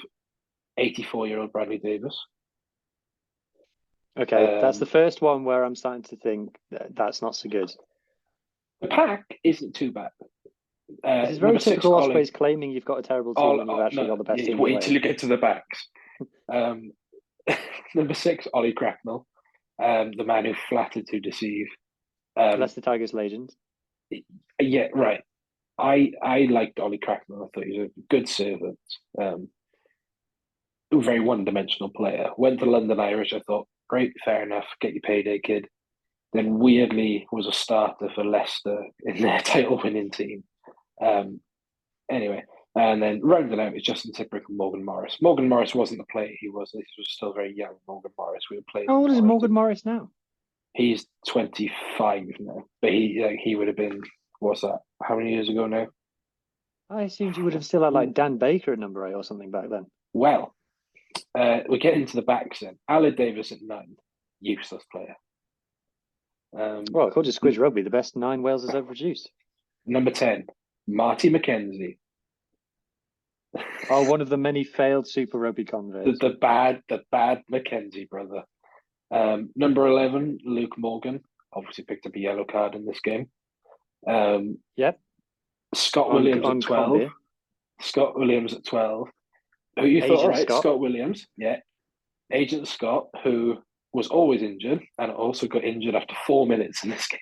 84-year-old Bradley Davis. Okay, that's the first one where I'm starting to think that's not so good. The pack isn't too bad. This is very typical Ospreys claiming you've got a terrible team when you've actually got the best team. Wait till you get to the backs. Number 6, Ollie Cracknell, the man who flattered to deceive. Leicester Tigers legend. Yeah, right. I liked Ollie Cracknell. I thought he was a good servant. A very one-dimensional player. Went to London Irish. I thought, great, fair enough. Get your payday, kid. Then weirdly was a starter for Leicester in their title-winning team. Anyway, and then rounded out is Justin Tipperick and Morgan Morris. Morgan Morris wasn't the player he was. This was still very young Morgan Morris. We were playing. How old is Morgan Morris now? He's 25 now, but he would have been. What's that? How many years ago now? I assumed you would have still had like Dan Baker at number 8 or something back then. Well, we get into the backs then. Aled Davis at 9, useless player. Well, according to Squidge Rugby, the best 9 Wales has ever produced. Number 10, Marty McKenzie. Oh, one of the many failed Super Rugby converts. The bad McKenzie brother. Number 11, Luke Morgan. Obviously picked up a yellow card in this game. Yep. Scott Williams at 12. Combi. Scott Williams at 12. Who you thought, all right, Scott Williams. Yeah. Agent Scott, who was always injured and also got injured after 4 minutes in this game.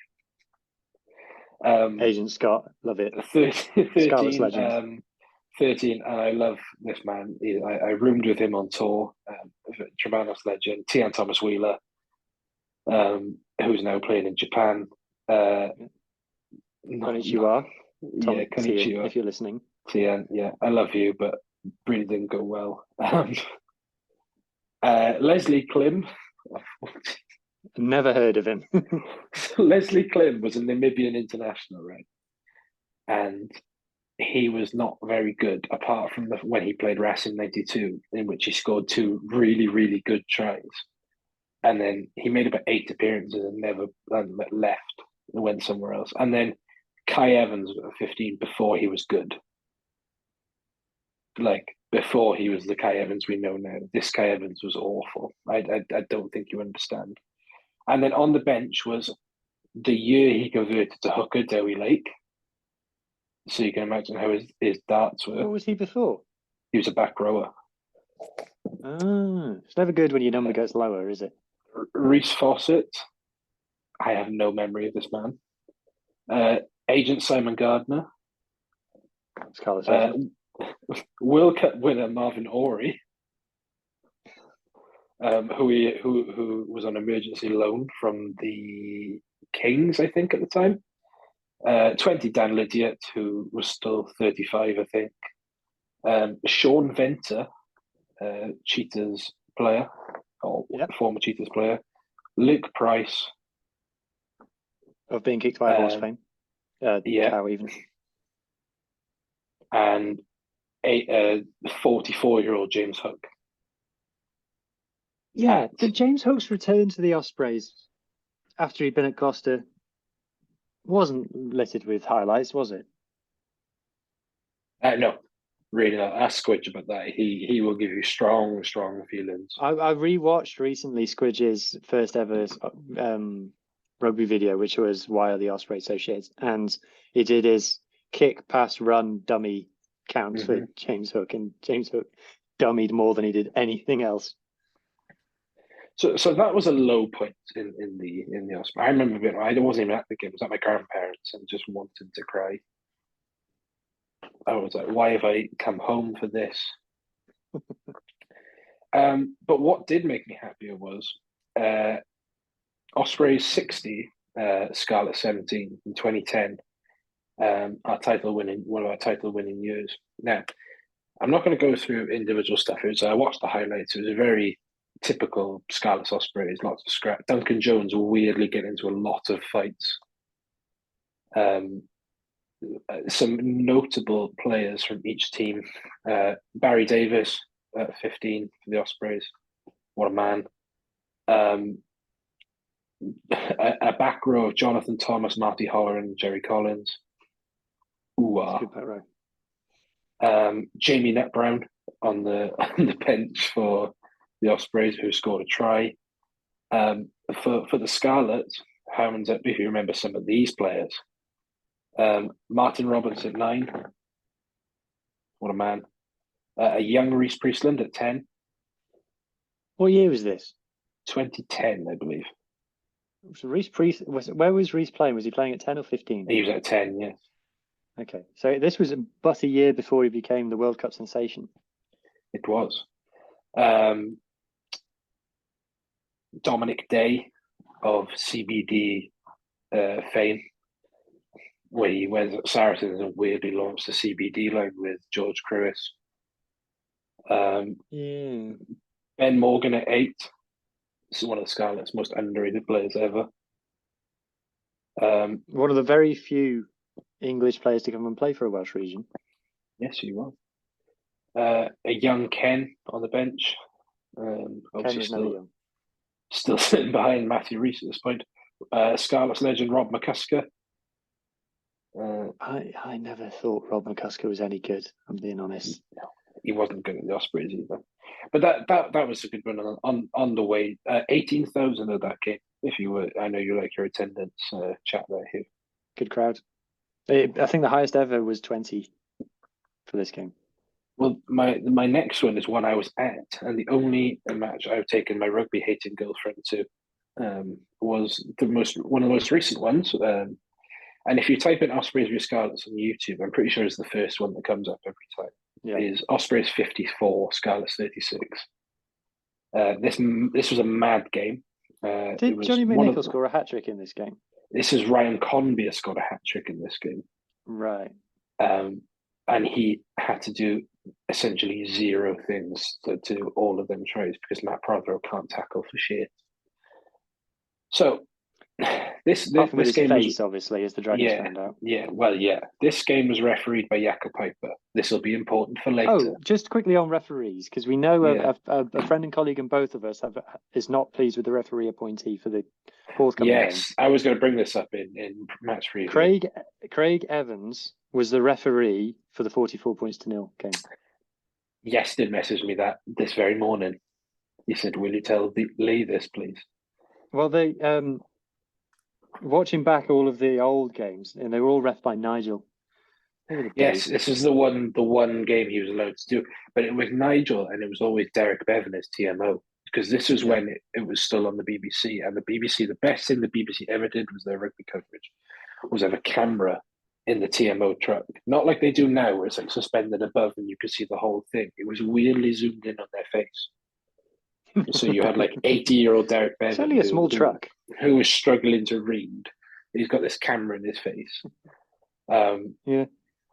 Agent Scott, love it. 13, legend. 13, and I love this man. I roomed with him on tour. Tremanos legend, Tian Thomas Wheeler, who's now playing in Japan. Konnichiwa. Konnichiwa. If you're listening. Tian, yeah, I love you, but really didn't go well. Leslie Klim. Never heard of him. Leslie Klim was a Namibian international, right? And he was not very good, apart from when he played Racing 92, in which he scored 2 really, really good tries. And then he made about 8 appearances and never left and went somewhere else. And then Kai Evans at 15 before he was good. Like, before he was the Kai Evans we know now. This Kai Evans was awful. I don't think you understand. And then on the bench was the year he converted to hooker, Dewi Lake. So you can imagine how his darts were. What was he before? He was a back rower. It's never good when your number gets lower, is it? Reece Fawcett. I have no memory of this man. Agent Simon Gardner. Scarlets Fever. World Cup winner Marvin Ory, who was on emergency loan from the Kings, I think, at the time. 20, Dan Lydiot, who was still 35, I think. Sean Venter, Cheetahs player, or former Cheetahs player. Luke Price. Of being kicked by a horse fame. Cow even. And a 44-year-old James Hook. Yeah, did James Hook's return to the Ospreys after he'd been at Gloucester wasn't littered with highlights, was it? No, really not. Ask Squidge about that. He will give you strong feelings. I rewatched recently Squidge's first ever rugby video, which was why are the Ospreys so shit? And he did his kick, pass, run, dummy count for James Hook, and James Hook dummied more than he did anything else. So that was a low point in the Ospreys. I remember I wasn't even at the game. I was at my grandparents and just wanted to cry. I was like, why have I come home for this? But what did make me happier was Ospreys 60, Scarlets 17 in 2010. One of our title winning years. Now, I'm not going to go through individual stuff. I watched the highlights. It was a very typical Scarlets Ospreys, lots of scrap. Duncan Jones will weirdly get into a lot of fights. Some notable players from each team. Barry Davis at 15 for the Ospreys. What a man. A back row of Jonathan Thomas, Marty Holler, and Jerry Collins. Jamie Nutbrown on the bench for the Ospreys, who scored a try. For the Scarlets, if you remember some of these players, Martin Robbins at 9. What a man. A young Reece Priestland at 10. What year was this? 2010, I believe. So where was Reece playing? Was he playing at 10 or 15? He was at 10, yes. Okay, so this was but a year before he became the World Cup sensation. It was. Dominic Day of CBD fame, where he went at Saracens and weirdly launched the CBD line with George Cruis. Ben Morgan at 8. This is one of the Scarlets' most underrated players ever. One of the very few English players to come and play for a Welsh region. Yes, he was. A young Ken on the bench. Ken is never young. Still sitting behind Matthew Rees at this point. Scarlets legend Rob McCusker. I never thought Rob McCusker was any good, I'm being honest. No, he wasn't good at the Ospreys either. But that was a good run on the way. 18,000 of that game. If you were, I know you like your attendance chat there, Huw. Good crowd. I think the highest ever was 20 for this game. Well, my next one is one I was at, and the only match I've taken my rugby hating girlfriend to was one of the most recent ones. And if you type in Ospreys v Scarlets on YouTube, I'm pretty sure it's the first one that comes up every time. Yeah. Is Ospreys 54, Scarlets 36. This was a mad game. Did Johnny McNichol score a hat-trick in this game? This is Ryan Conbeer scored a hat-trick in this game. Right. And he had to do essentially zero things to do all of them tries because Matt Prothero can't tackle for shit. So this game face, obviously, as the Dragons found out. Yeah. This game was refereed by Jakob Piper. This will be important for later. Oh, just quickly on referees, because we know a friend and colleague and both of us is not pleased with the referee appointee for the forthcoming game. Yes, I was going to bring this up in match review. Craig Evans was the referee for the 44 points to 0 game. Yes, did message me that this very morning. He said, "Will you tell Lee this, please?" Well, they watching back all of the old games, and they were all ref by Nigel. Yes, this is the one game he was allowed to do, but it was Nigel, and it was always Derek Bevan as TMO because this was when it was still on the BBC, and the BBC, the best thing the BBC ever did was their rugby coverage, was have a camera in the TMO truck, not like they do now, where it's like suspended above and you could see the whole thing. It was weirdly zoomed in on their face. So you had like 80-year-old Derek Bevan. It's only a small truck. Who was struggling to read. He's got this camera in his face. Yeah.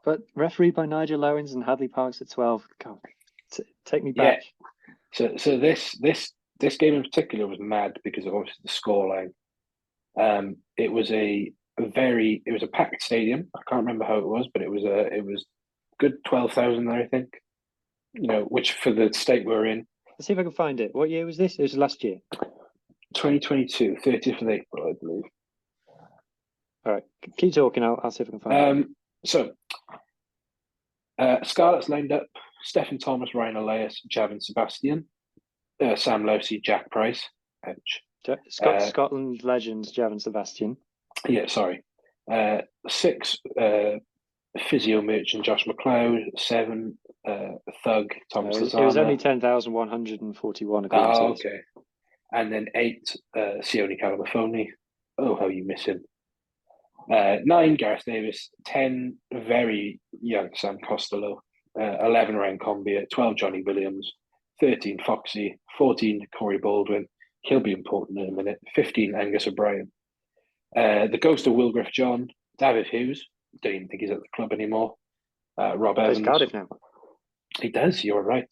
But refereed by Nigel Owens and Hadley Parks at 12. God, take me back. Yeah. So this game in particular was mad because of obviously the scoreline. It was a packed stadium. I can't remember how it was, but it was good 12,000 there, I think. Which for the state we're in. Let's see if I can find it. What year was this? It was last year. 2022, 30th of April, I believe. All right, keep talking. I'll see if I can find it. So, Scarlets lined up: Stephen Thomas, Ryan Elias, Javin Sebastian, Sam Losey, Jack Price, bench. Scotland legends, Javan Sebastian. Yeah, sorry. 6, physio merchant Josh McLeod. 7, thug Thomas It Lozana. was only 10,141 according to this. Okay. And then 8, Sione Calamafoni. Oh, how you miss him. 9, Gareth Davis. 10, very young Sam Costello. 11, Ryan Combier. 12, Johnny Williams. 13, Foxy. 14, Corey Baldwin. He'll be important in a minute. 15, Angus O'Brien. The ghost of Will Griff John. David Hughes. Don't even think he's at the club anymore. Rob Evans. Cardiff now. He does, you're right.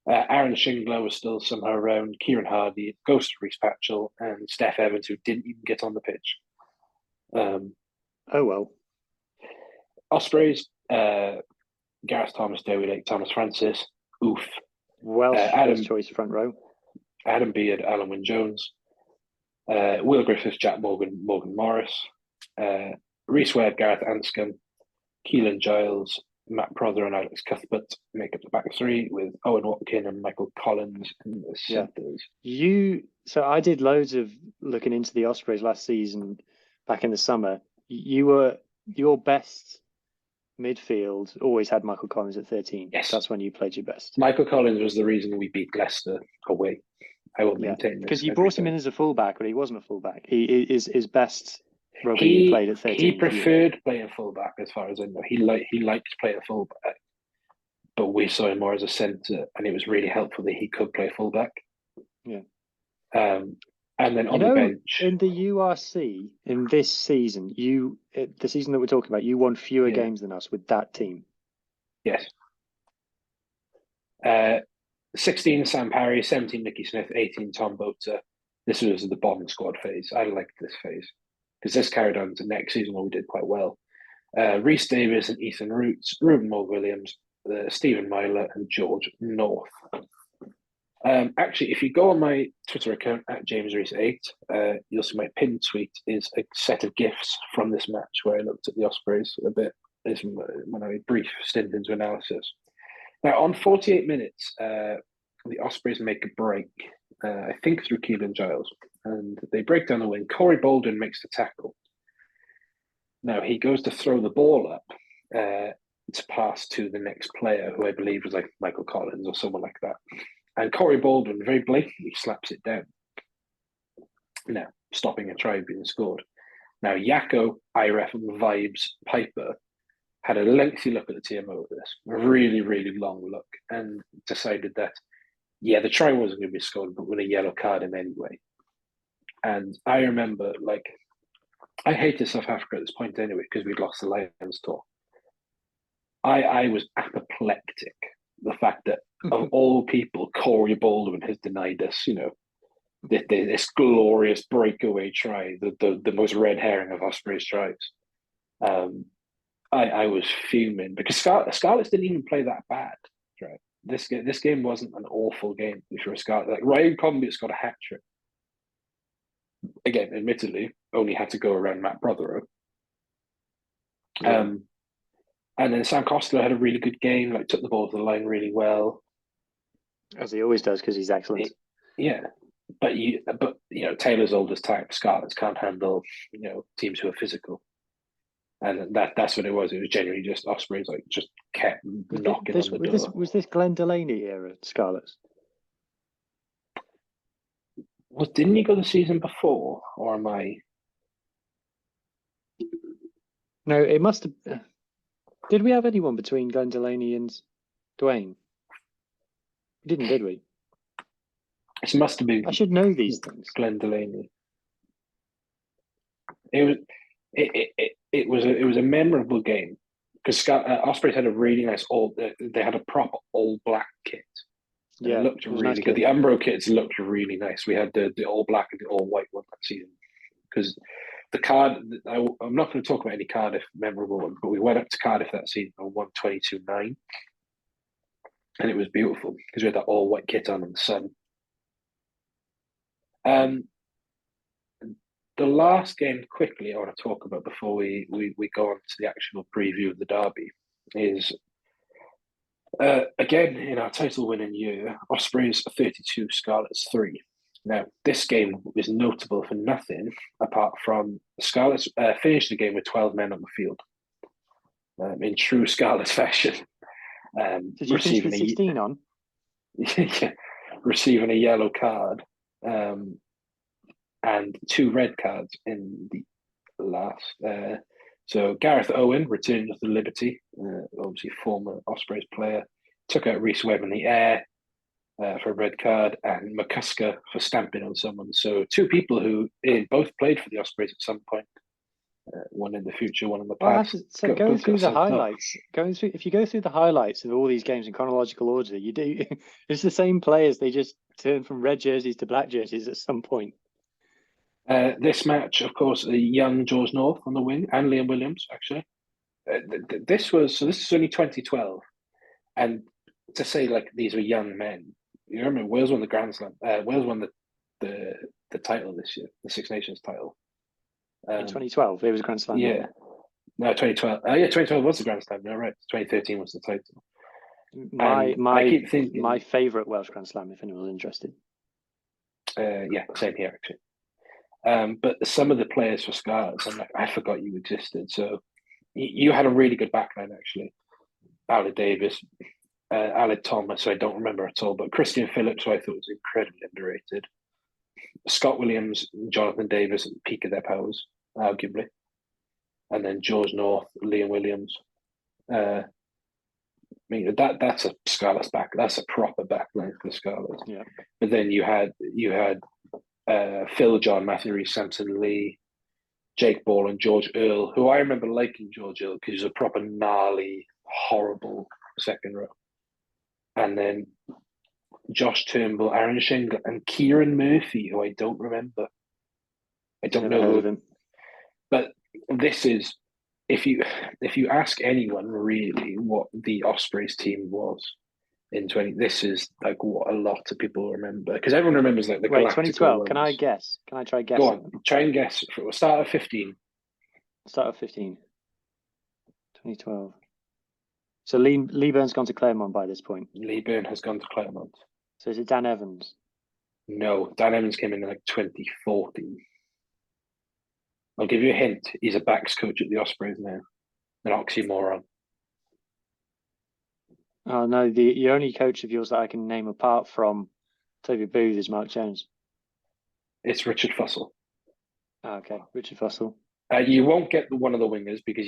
Aaron Shingler was still somehow around. Kieran Hardy, ghost of Reece Patchell, and Steph Evans, who didn't even get on the pitch. Oh, well. Ospreys, Gareth Thomas, Dewi Lake, Thomas Francis. Oof. Welsh Adam, first choice front row. Adam Beard, Alan Wynne-Jones. Will Griffiths, Jack Morgan, Morgan Morris. Reece Webb, Gareth Anscombe. Keelan Giles, Matt Prother and Alex Cuthbert make up the back 3 with Owen Watkin and Michael Collins in the centres. So I did loads of looking into the Ospreys last season back in the summer. Your best midfield always had Michael Collins at 13. Yes. That's when you played your best. Michael Collins was the reason we beat Leicester away. I will maintain this. Because you brought him in as a fullback, but he wasn't a fullback. He is his best rugby he played at 13. He preferred playing fullback, as far as I know. He liked playing fullback, but we saw him more as a centre, and it was really helpful that he could play fullback. Yeah. And then on the bench in the URC in this season, the season that we're talking about, you won fewer games than us with that team. Yes. 16 Sam Parry, 17 Nicky Smith, 18 Tom Boter. This was the bomb squad phase. I liked this phase because this carried on to next season where we did quite well. Rhys Davis and Ethan Roots, Ruben Moore Williams, Stephen Myler and George North. Actually, if you go on my Twitter account at JamesReese8, you'll see my pinned tweet is a set of GIFs from this match where I looked at the Ospreys a bit when I brief stint into analysis. Now, on 48 minutes, the Ospreys make a break, I think through Keelan Giles, and they break down the wing. Corey Baldwin makes the tackle. Now, he goes to throw the ball up to pass to the next player, who I believe was like Michael Collins or someone like that. And Corey Baldwin very blatantly slaps it down. Now, stopping a try being scored. Now, Yako, IREF, and Vibes Piper had a lengthy look at the TMO of this, a really, really long look, and decided that, the try wasn't going to be scored, but we're going to yellow card him anyway. And I remember, I hated South Africa at this point anyway, because we'd lost the Lions tour. I was apoplectic. The fact that, of all people, Corey Baldwin has denied us, this glorious breakaway try, the most red herring of Ospreys tries. I was fuming because Scarlets didn't even play that bad. Right, this game wasn't an awful game if you're a Scarlet. Like Ryan Combiot's got a hat trick. Again, admittedly, only had to go around Matt Prothero. And then Sam Costello had a really good game. Took the ball to the line really well, as he always does because he's excellent. But Taylor's oldest type. Scarlets can't handle teams who are physical. And that's what it was. It was genuinely just Ospreys just kept knocking on the door. Was this Glenn Delaney era Scarlets? Didn't you go the season before, or am I? No, it must have. Did we have anyone between Glenn Delaney and Dwayne? We didn't, did we? It must have been. I should know these things. Glenn Delaney. It was a memorable game because Ospreys had a really nice they had a proper all black kit. Yeah, it looked really good. The Umbro kits looked really nice. We had the all black and the all white one that season because the card. I'm not going to talk about any Cardiff memorable one, but we went up to Cardiff that season and won 22-9, and it was beautiful because we had that all white kit on in the sun. The last game, quickly, I want to talk about before we go on to the actual preview of the derby is, again, in our title winning year, Ospreys 32, Scarlets 3. Now, this game is notable for nothing apart from Scarlets finished the game with 12 men on the field in true Scarlets fashion. Did you finish with 16 on? Yeah, receiving a yellow card and 2 red cards in the last. So Gareth Owen returned to the Liberty, obviously former Ospreys player, took out Reece Webb in the air for a red card, and McCusker for stamping on someone. So 2 people who both played for the Ospreys at some point. One in the future, one in the past. Go through the highlights. If you go through the highlights of all these games in chronological order, you do. It's the same players. They just turn from red jerseys to black jerseys at some point. This match, of course, a young George North on the wing and Liam Williams. Actually, this is only 2012, and to say like these were young men. You remember Wales won the Grand Slam. Wales won the title this year, the Six Nations title. In 2012, it was a Grand Slam. Yeah, no, 2012. Yeah, 2012 was the Grand Slam. No, right. 2013 was the title. I keep thinking my favourite Welsh Grand Slam. If anyone's interested. Yeah, same here actually. But some of the players for Scarlets, I'm like, I forgot you existed. So you had a really good backline actually. Aled Davis, Aled Thomas, who I don't remember at all, but Christian Phillips, who I thought was incredibly underrated. Scott Williams, Jonathan Davis at the peak of their powers, arguably. And then George North, Liam Williams. I mean that's a Scarlets back. That's a proper backline for the Scarlets. Yeah. But then you had Phil John, Matthew Rees, Samson Lee, Jake Ball, and George Earl, who I remember liking George Earl because he's a proper gnarly, horrible second row. And then Josh Turnbull, Aaron Shingler, and Kieran Murphy, who I don't remember. I don't know him. But this is if you ask anyone really what the Ospreys team was in 20, this is like what a lot of people remember because everyone remembers like the 2012. ones. Can I guess? Can I try guessing? Go on, try and guess. Start of 15. Start of 15. 2012. So Lee Byrne's gone to Claremont by this point. Lee Byrne has gone to Claremont. So is it Dan Evans? No, Dan Evans came in like 2014. I'll give you a hint. He's a backs coach at the Ospreys now. An oxymoron. Oh no, the only coach of yours that I can name apart from Toby Booth is Mark Jones. It's Richard Fussell. Oh, okay, Richard Fussell. You won't get one of the wingers because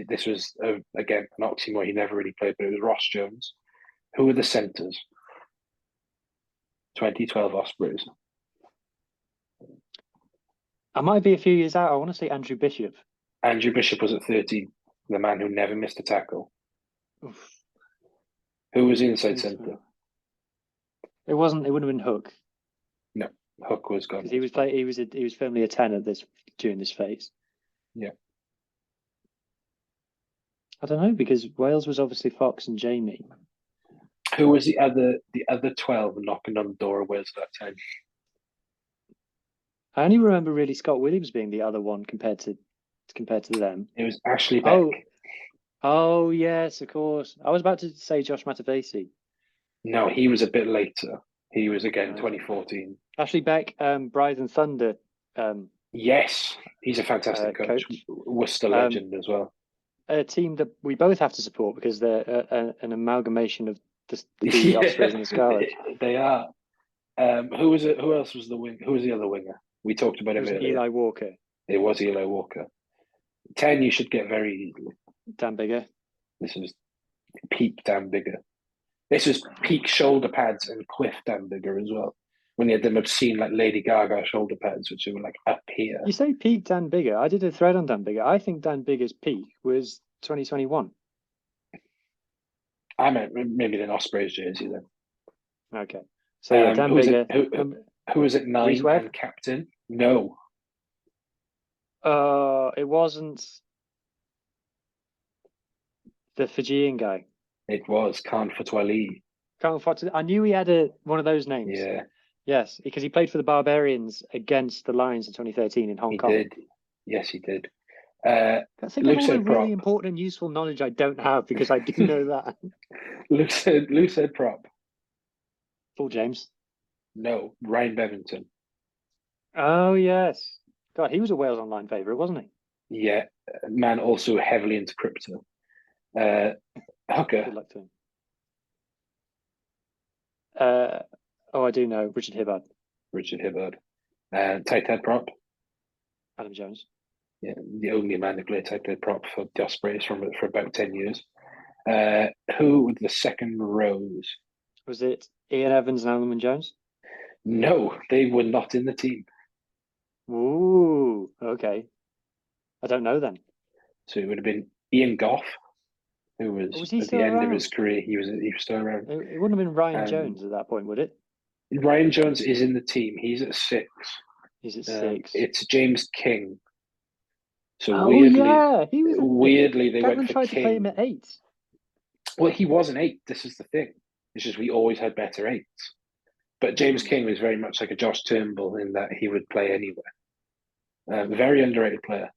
this was again an oxymoron. He never really played, but it was Ross Jones. Who were the centres? 2012 Ospreys. I might be a few years out. I want to say Andrew Bishop. Andrew Bishop was at 13, the man who never missed a tackle. Oof. Who was inside centre? It wasn't. It would have been Hook. No, Hook was gone. He was firmly a 10 during this phase. Yeah. I don't know because Wales was obviously Fox and Jamie. Who was the other 12 knocking on the door of Wales at that time? I only remember really Scott Williams being the other one compared to them. It was Ashley Beck. Oh yes, of course. I was about to say Josh Matavesi. No, he was a bit later. He was again 2014. Ashley Beck, Bryden Thunder. Yes, he's a fantastic coach. Worcester legend as well. A team that we both have to support because they're an amalgamation of the Ospreys and the Scarlets. They are. Who was it? Who else was the wing? Who was the other winger? We talked about him earlier. Eli Walker. It was Eli Walker. 10 you should get very easily. Dan Bigger. This is peak Dan Bigger. This is peak shoulder pads and Cliff Dan Bigger as well. When he had them obscene like Lady Gaga shoulder pads, which were like up here. You say peak Dan Bigger. I did a thread on Dan Bigger. I think Dan Bigger's peak was 2021. I meant maybe an Ospreys jersey then. Okay. So yeah, Dan Bigger. Who was it? 9 and captain? No. It wasn't the Fijian guy. It was Khan Fatwali. I knew he had one of those names. Yeah. Yes, because he played for the Barbarians against the Lions in 2013 in Hong Kong. He did. Yes, he did. That's all the really important and useful knowledge I don't have because I do know that. Luke said prop. Full James. No, Ryan Bevington. Oh yes, God, he was a Wales Online favourite, wasn't he? Yeah, man, also heavily into crypto. Hooker, Good luck to him. Oh, I do know Richard Hibbard, Richard Hibbard. Tight head prop. Adam Jones. Yeah, the only man who played tight head prop for the Ospreys for about 10 years. Who with the second rows? Was it Ian Evans and Alan Jones? No, they were not in the team. Ooh, okay. I don't know then. So it would have been Ian Goff, who Oh, was was he at still the end of around? his career. He was still around. It wouldn't have been Ryan Jones at that point, would it? Ryan Jones is in the team. He's at 6. He's at 6. It's James King. So Oh weirdly, yeah, he was. they Gatland went for tried to play him King. at 8. Well, he was an 8. This is the thing. It's just we always had better 8s. But James King was very much like a Josh Turnbull in that he would play anywhere. Very underrated player.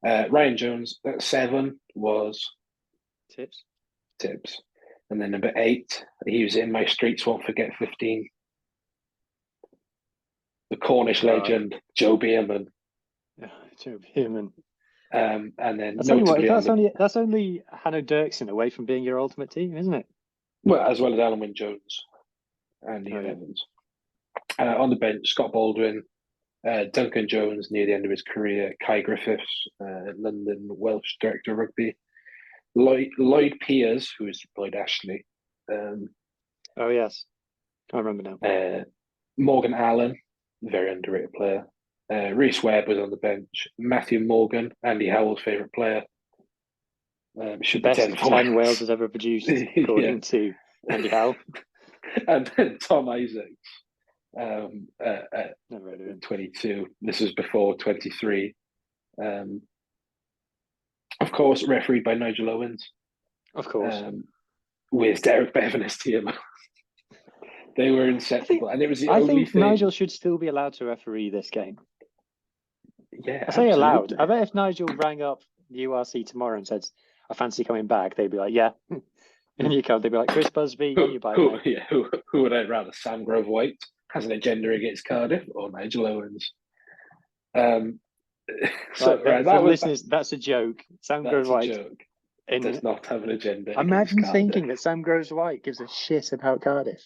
Ryan Jones at 7 was Tibbs. And then number 8, he was in My Streets Won't Forget 15. The Cornish legend, Joe Beerman. Yeah, Joe Beerman. And then I'll tell you what, notably that's only Hanno Dirksen away from being your ultimate team, isn't it? well, as well as Alan Wynne Jones and Ian Evans. On the bench, Scott Baldwin, Duncan Jones near the end of his career, Kai Griffiths, London Welsh director of rugby, Lloyd Piers, who is Lloyd Ashley. Oh yes, I remember now. Morgan Allen, very underrated player. Rhys Webb was on the bench. Matthew Morgan, Andy Howell's favourite player. Should Best be 10 Wales has ever produced, according to Andy Howell. And then Tom Isaacs. Never heard of him. 22. This was before 23. Of course, refereed by Nigel Owens. Of course. With Derek Bevan as TM. They were inseparable. And it was the I only think thing. Nigel should still be allowed to referee this game. Yeah, I say absolutely. allowed. I bet if Nigel rang up the URC tomorrow and said, I fancy coming back, they'd be like, yeah. And you come, they'd be like, Chris Busby, on your bike, mate. Who would I rather? Sam Grove White has an agenda against Cardiff, or Nigel Owens? Listeners, that's a joke. Sam Grove White does not have an agenda. Imagine thinking that Sam Groves White gives a shit about Cardiff.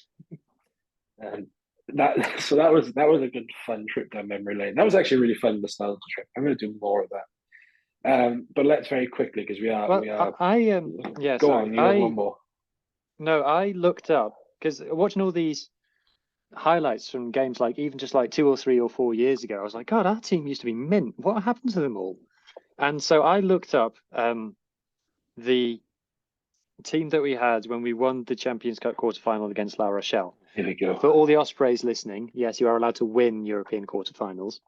That was a good fun trip down memory lane. That was actually a really fun nostalgia trip. I'm going to do more of that. But let's very quickly because we are. Go on. You have one more. No, I looked up because watching all these highlights from games like even just like 2 or 3 or 4 years ago, I was like, God, our team used to be mint. What happened to them all? And so I looked up the team that we had when we won the Champions Cup quarterfinal against La Rochelle. Here we go. For all the Ospreys listening, yes, you are allowed to win European quarterfinals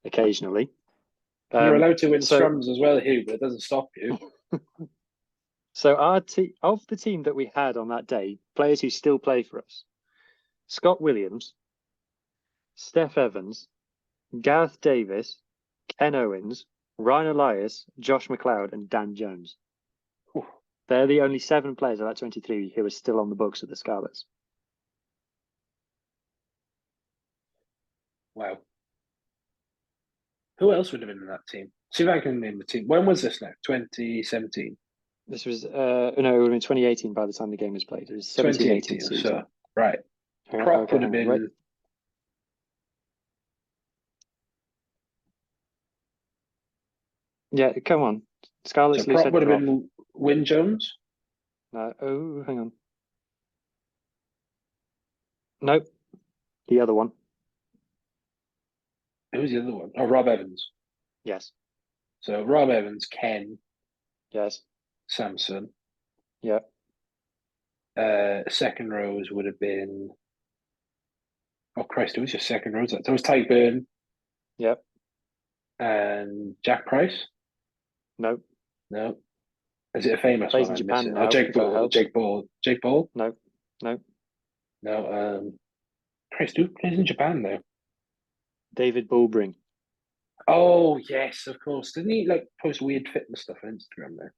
occasionally. You're allowed to win scrums as well, Huw, but it doesn't stop you. So of the team that we had on that day, players who still play for us: Scott Williams, Steph Evans, Gareth Davis, Ken Owens, Ryan Elias, Josh McLeod, and Dan Jones. Ooh. They're the only 7 players of that 23 who are still on the books of the Scarlets. Wow. Who else would have been in that team? See if I can name the team. When was this now? 2017? This was, it would have been 2018 by the time the game was played. It was 17-18 season. So, right. Prop would have been... Right. Yeah, come on. Scarlets. So prop would have been Wynne Jones? Hang on. Nope. The other one. Who's the other one? Oh, Rob Evans. Yes. So Rob Evans, Ken. Yes. Samson. Yeah. Second rows would have been... Oh, Christ, it was your second rows. That was Ty Byrne. Yep. And Jack Price? Nope. No. Is it a famous Plays one? in Japan now. Oh, Jake Ball. Jake Ball? No. No. Christ, who plays in Japan now? David Bullbring. Oh, yes, of course. Didn't he post weird fitness stuff on Instagram there?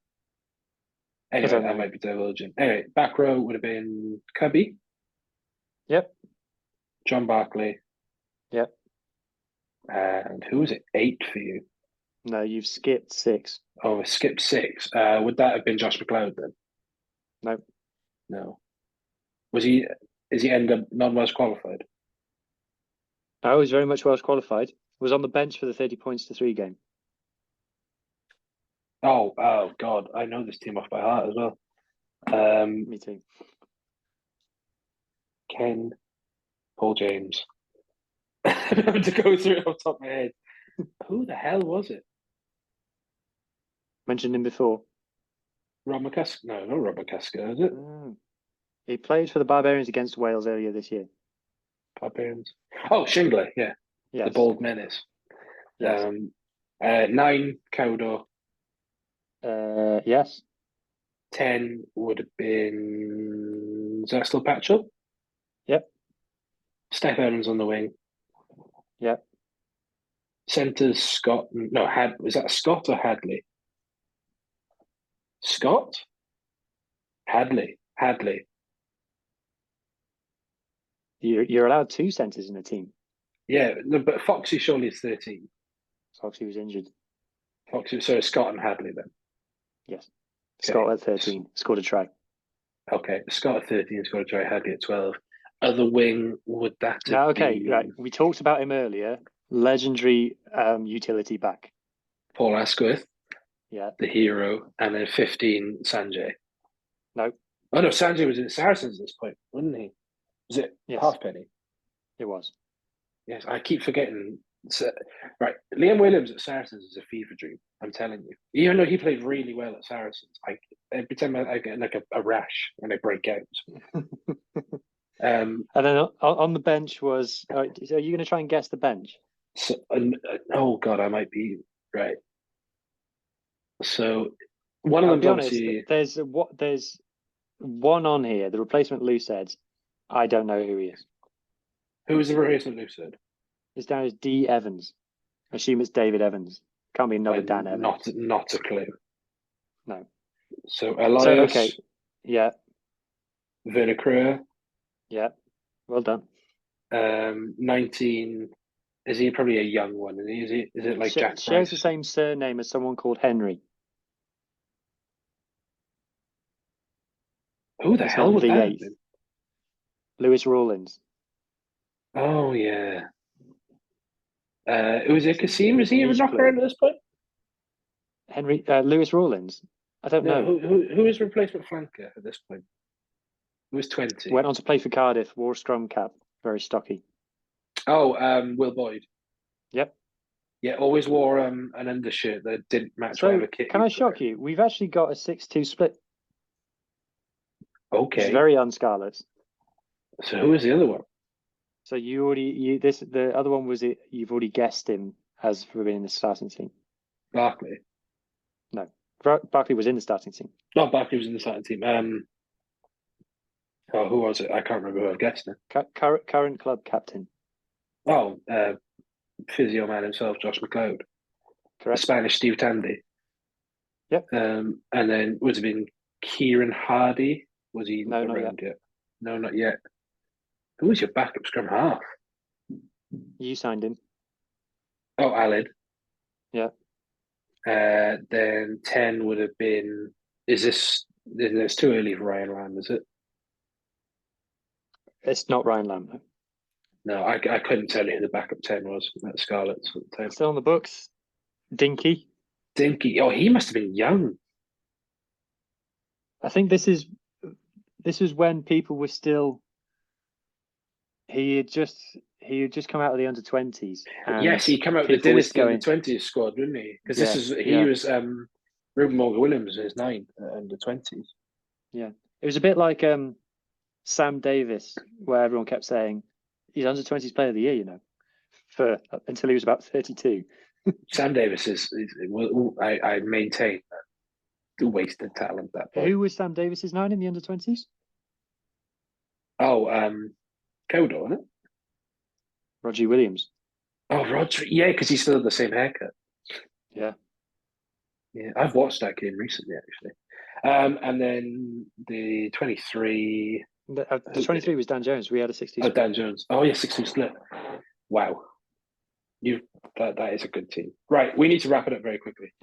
Anyway, that might be divergent. Anyway, back row would have been Cubby. Yep. John Barkley. Yep. And who was it? 8 for you? No, you've skipped 6. Oh, I skipped 6. Would that have been Josh McLeod then? No. No. Was he? Is he end up non-Welsh qualified? No, he's very much Welsh qualified. Was on the bench for the 30 points to 3 game. Oh God, I know this team off by heart as well. Me too. Ken, Paul James. I'm having to go through it off the top of my head. Who the hell was it? Mentioned him before. Rob McCusker? No, not Rob McCusker, is it? He played for the Barbarians against Wales earlier this year. Barbarians. Oh, Shingler, yeah. Yes. The Bold Menace. Yes. 9, Cowdor. Yes. 10 would have been... Is that still Patchell? Yep. Steph Evans on the wing. Yep. Centres, Scott... No, was that Scott or Hadley? Scott? Hadley. You're allowed 2 centres in a team. Yeah, no, but Foxy surely is 13. Foxy was injured. Foxy, so it's Scott and Hadley then. Yes. Okay. Scott at 13 scored a try. Okay, Scott at 13 scored a try. Hadley at 12. Other wing, would that Now, okay, be... right. We talked about him earlier. Legendary utility back. Paul Asquith, Yeah. the hero, and then 15, Sanjay. No. Oh no, Sanjay was in Saracens at this point, wasn't he? Was it Halfpenny? It was. Yes, I keep forgetting. So, right, Liam Williams at Saracens is a fever dream. I'm telling you. Even though he played really well at Saracens, every time I get like a rash when I break out. And then on the bench was. Are you going to try and guess the bench? So, oh God, I might be right. So one of I'll them's be honest, obviously there's one on here. The replacement Lou said, I don't know who he is. who is the replacement Lou said? It's down as D Evans. I assume it's David Evans. Can't be another Dan Evans. Not a clue. No. So Elias. Okay. Yeah. Werner Kreur. Yeah. Well done. 19. Is he probably a young one? Is it like Jack Price? Shares the same surname as someone called Henry. Who the hell would that have been? Lewis Rawlins. Oh yeah. Was it Kasim? Was he a knocker at this point? Lewis Rawlins. I don't know. Who is replacement flanker at this point? Who was 20? Went on to play for Cardiff. Wore a scrum cap. Very stocky. Oh, Will Boyd. Yep. Yeah, always wore an undershirt that didn't match So, whatever kit. Can I shock you? We've actually got a 6-2 split. Okay. It's very un-Scarlets. So who was the other one? So the other one was it. You've already guessed him as for being in the starting team. Barkley. No, Barkley was in the starting team. No, Barkley was in the starting team. Who was it? I can't remember who I guessed now. Current club captain. Oh, physio man himself, Josh McLeod. Correct. The Spanish Steve Tandy. Yep. And then would have been Kieran Hardy. Was he No, not around yet? No, not yet. Who was your backup scrum half? You signed him. Oh, Alid. Yeah. Then 10 would have been. It's too early for Ryan Lamb, is it? It's not Ryan Lamb. No, I couldn't tell you who the backup 10 was at Scarlets at the time. Still on the books. Dinky. Oh, he must have been young. I think this is when people were still. He had just come out of the under-20s. Yes, he came out of the Dynasty under-20s squad, didn't he? Because he was Ruben Morgan-Williams in his 9 under-20s. Yeah, it was a bit like Sam Davis, where everyone kept saying he's under-20s player of the year, until he was about 32. Sam Davis I maintain wasted talent at that point. Who was Sam Davis's 9 in the under-20s? Oh, Cowdor, wasn't it? Roger Williams. Oh, Roger, yeah, because he still had the same haircut. Yeah. Yeah, I've watched that game recently, actually. And then the 23, The 23 was Dan Jones. We had a 60 split. Dan Jones. Oh, yeah, 60 split. Wow. That is a good team. Right, we need to wrap it up very quickly.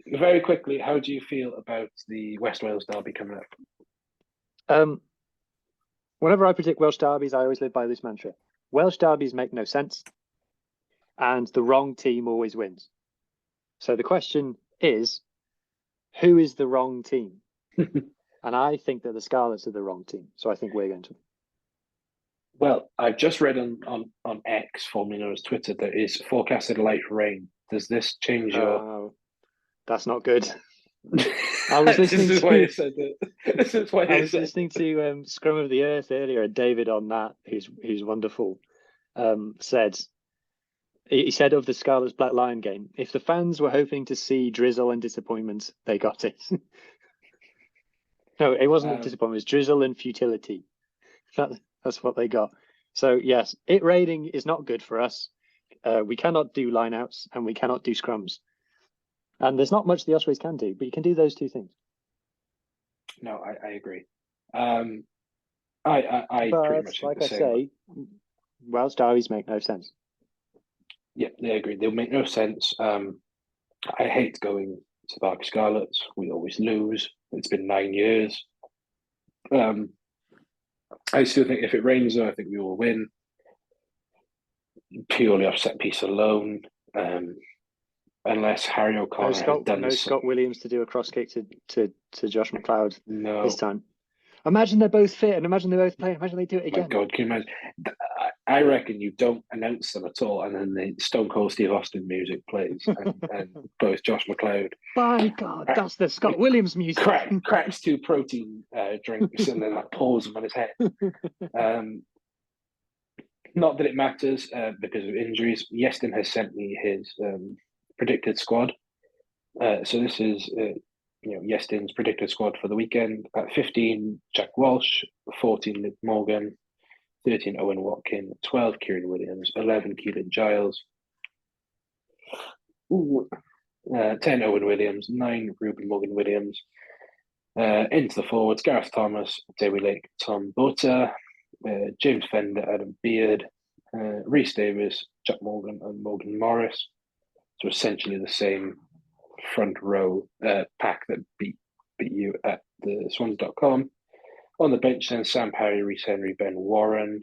Very quickly, how do you feel about the West Wales derby coming up? Whenever I predict Welsh derbies, I always live by this mantra. Welsh derbies make no sense, and the wrong team always wins. So the question is, who is the wrong team? And I think that the Scarlets are the wrong team. So I think we're going to. Well, I've just read on X, formerly known as Twitter, that is forecasted light rain. Does this change your... That's not good. I was listening This is why you said that. This is why I was listening to Scrum of the Earth earlier, and David on that, who's wonderful, said... He said of the Scarlets Black Lion game, if the fans were hoping to see drizzle and disappointment, they got it. No, it wasn't disappointment, it was drizzle and futility. That's what they got. So, yes, it raining is not good for us. We cannot do line-outs and we cannot do scrums. And there's not much the Ospreys can do, but you can do those two things. No, I agree. I pretty much like the I same. say, Welsh derbies make no sense. Yeah, they agree. They'll make no sense. I hate going to Bark Scarlets. We always lose. It's been 9 years. I still think if it rains, though, I think we will win. Purely off set piece alone. Unless Harry O'Connor has done Scott Williams to do a cross kick to Josh McLeod no. this time. Imagine they're both fit and imagine they both play. Imagine they do it again. My God, can you imagine? I reckon you don't announce them at all, and then the Stone Cold Steve Austin music plays, and both Josh McLeod. By God, that's the Scott Williams music. Cracks 2 protein drinks and then pours them on his head. Not that it matters because of injuries. Yestin has sent me his predicted squad. So this is Yestin's predicted squad for the weekend. At 15, Jack Walsh. 14, Luke Morgan. 13, Owen Watkin. 12, Kieran Williams. 11, Keelan Giles. 10, Owen Williams. 9, Ruben Morgan Williams. Into the forwards, Gareth Thomas, Dewi Lake, Tom Butter, James Fender, Adam Beard, Rhys Davis, Jack Morgan, and Morgan Morris. So essentially the same front row pack that beat you at the Swans.com. On the bench then, Sam Parry, Rhys Henry, Ben Warren,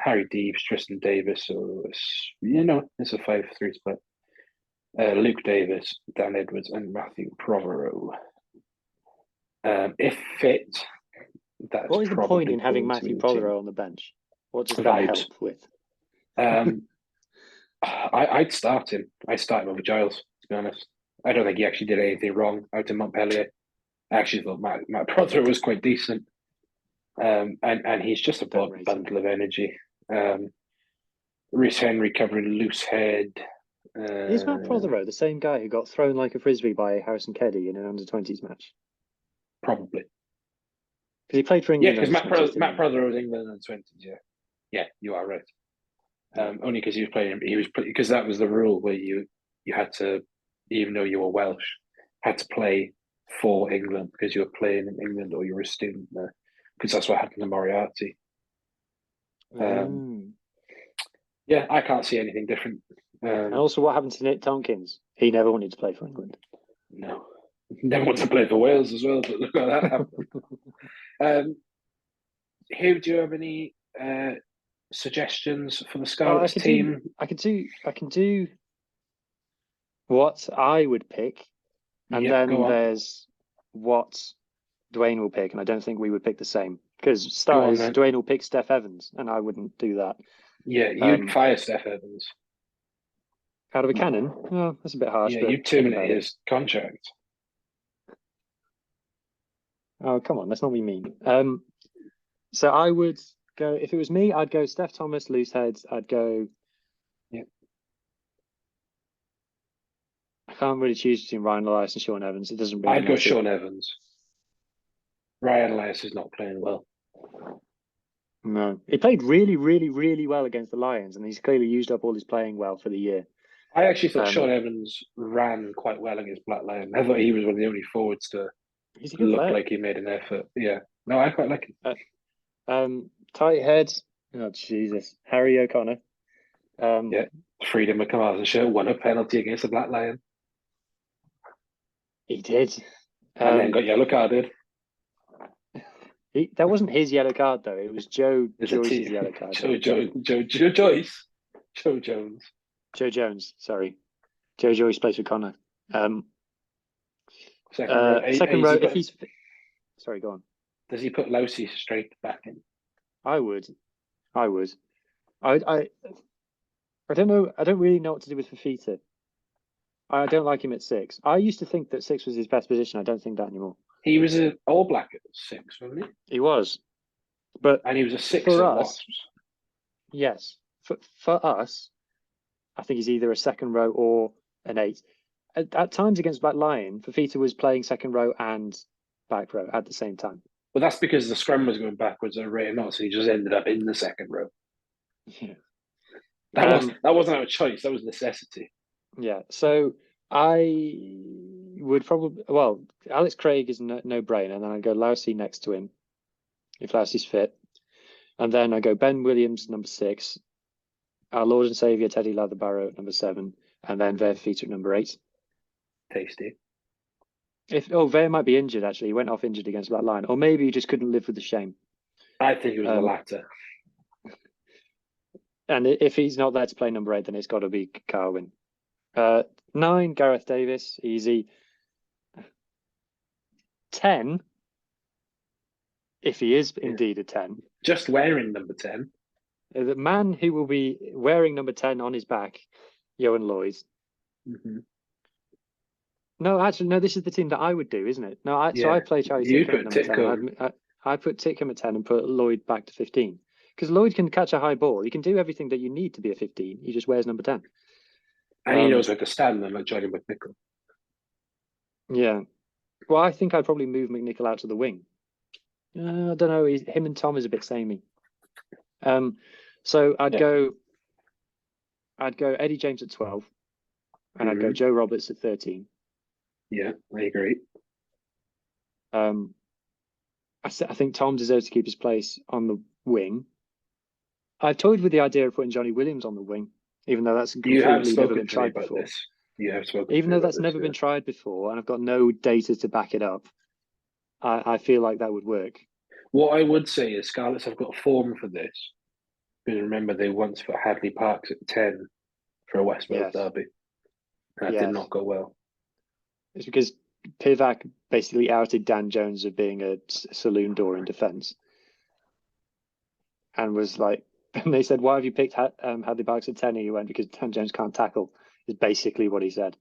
Harry Deeves, Tristan Davis. So, it's a 5-3 split. Luke Davis, Dan Edwards, and Matthew Provorou. If fit, that's what is the point in having Matthew Provorou on the bench? What does that help with? I'd start him. I'd start him over Giles, to be honest. I don't think he actually did anything wrong out in Montpellier. I actually thought Matt Provorou was quite decent. And he's just a bundle of energy. Rhys Henry covering loose head. Is Matt Provorou the same guy who got thrown like a frisbee by Harrison Keddy in an under-20s match? Probably. Because he played for England. Yeah, because Matt Provorou was England under-20s, yeah. Yeah, you are right. Only because he was because that was the rule where you had to, even though you were Welsh, had to play for England because you were playing in England or you were a student there. Because that's what happened to Moriarty. Yeah, I can't see anything different. And also, what happened to Nick Tompkins? He never wanted to play for England. No, never wanted to play for Wales as well. But look at that happened. Who do you have any suggestions for the Scarlets team? I can do what I would pick, and then there's what Dwayne will pick, and I don't think we would pick the same. Because Dwayne will pick Steph Evans, and I wouldn't do that. Yeah, you'd fire Steph Evans. Out of a cannon? Oh, that's a bit harsh. Yeah, you'd terminate his contract. Oh, come on, let's not be mean. So I would go, if it was me, I'd go Steph Thomas, loose heads. I'd go... Yeah. I can't really choose between Ryan Elias and Sean Evans. It doesn't really I'd go matter. Sean Evans. Ryan Elias is not playing well. No. He played really, really, really well against the Lions, and he's clearly used up all his playing well for the year. I actually thought Sean Evans ran quite well against Black Lion. I thought he was one of the only forwards to look like he made an effort. Yeah, No, I quite like it. Tight head. Oh Jesus, Harry O'Connor. Yeah, Freedom of command and show won a penalty against the Black Lion, he did. and then got yellow carded. That wasn't his yellow card though. It was Joe Joyce's yellow card. Joe Joyce. Joe Jones. Joe Jones. Sorry, Joe Joyce plays for Connor. Second row. Second row. If he's sorry, go on. Does he put Lousy straight back in? I would. I don't know. I don't really know what to do with Fafita. I don't like him at 6. I used to think that 6 was his best position. I don't think that anymore. He was an All Black at 6, wasn't he? He was, but and he was a 6 for at us. Wasps. Yes, for us, I think he's either a second row or an 8. At times against Black Lion, Fafita was playing second row and back row at the same time. Well, that's because the scrum was going backwards at a rate of knots, so he just ended up in the second row. Yeah. That wasn't our choice. That was necessity. Yeah. So I would probably Alex Craig is no brainer, and then I go Lousy next to him if Lousey's fit, and then I go Ben Williams number 6, our Lord and Saviour Teddy Leatherbarrow at number 7, and then Fafita at number 8. Tasty. Vare might be injured actually. He went off injured against Black Lion, or maybe he just couldn't live with the shame. I think it was the latter. And if he's not there to play number 8, then it's got to be Carwin. 9, Gareth Davis, easy. 10, if he is indeed a 10. Just wearing number 10. The man who will be wearing number 10 on his back, Johan Lloyd. Mm-hmm. No, actually, no, this is the team that I would do, isn't it? No, so I play Charlie Titcombe at number 10. I put Titcombe at 10 and put Lloyd back to 15. Because Lloyd can catch a high ball. He can do everything that you need to be a 15. He just wears number 10. And he knows where to stand them like Johnny McNichol. Yeah. Well, I think I'd probably move McNichol out to the wing. I don't know. Him and Tom is a bit samey. So I'd go Eddie James at 12. And I'd go Joe Roberts at 13. Yeah, I agree. I think Tom deserves to keep his place on the wing. I've toyed with the idea of putting Johnny Williams on the wing, even though that's completely never been tried before. You have spoken. Even though that's never been tried before, and I've got no data to back it up, I feel like that would work. What I would say is Scarlets have got a form for this. Because remember, they once put Hadley Parks at 10 for a West Wales derby. That did not go well. It's because Pivac basically outed Dan Jones of being a saloon door in defence. And was like, and they said, why have you picked Hadley Parks at 10? And he went, because Dan Jones can't tackle, is basically what he said.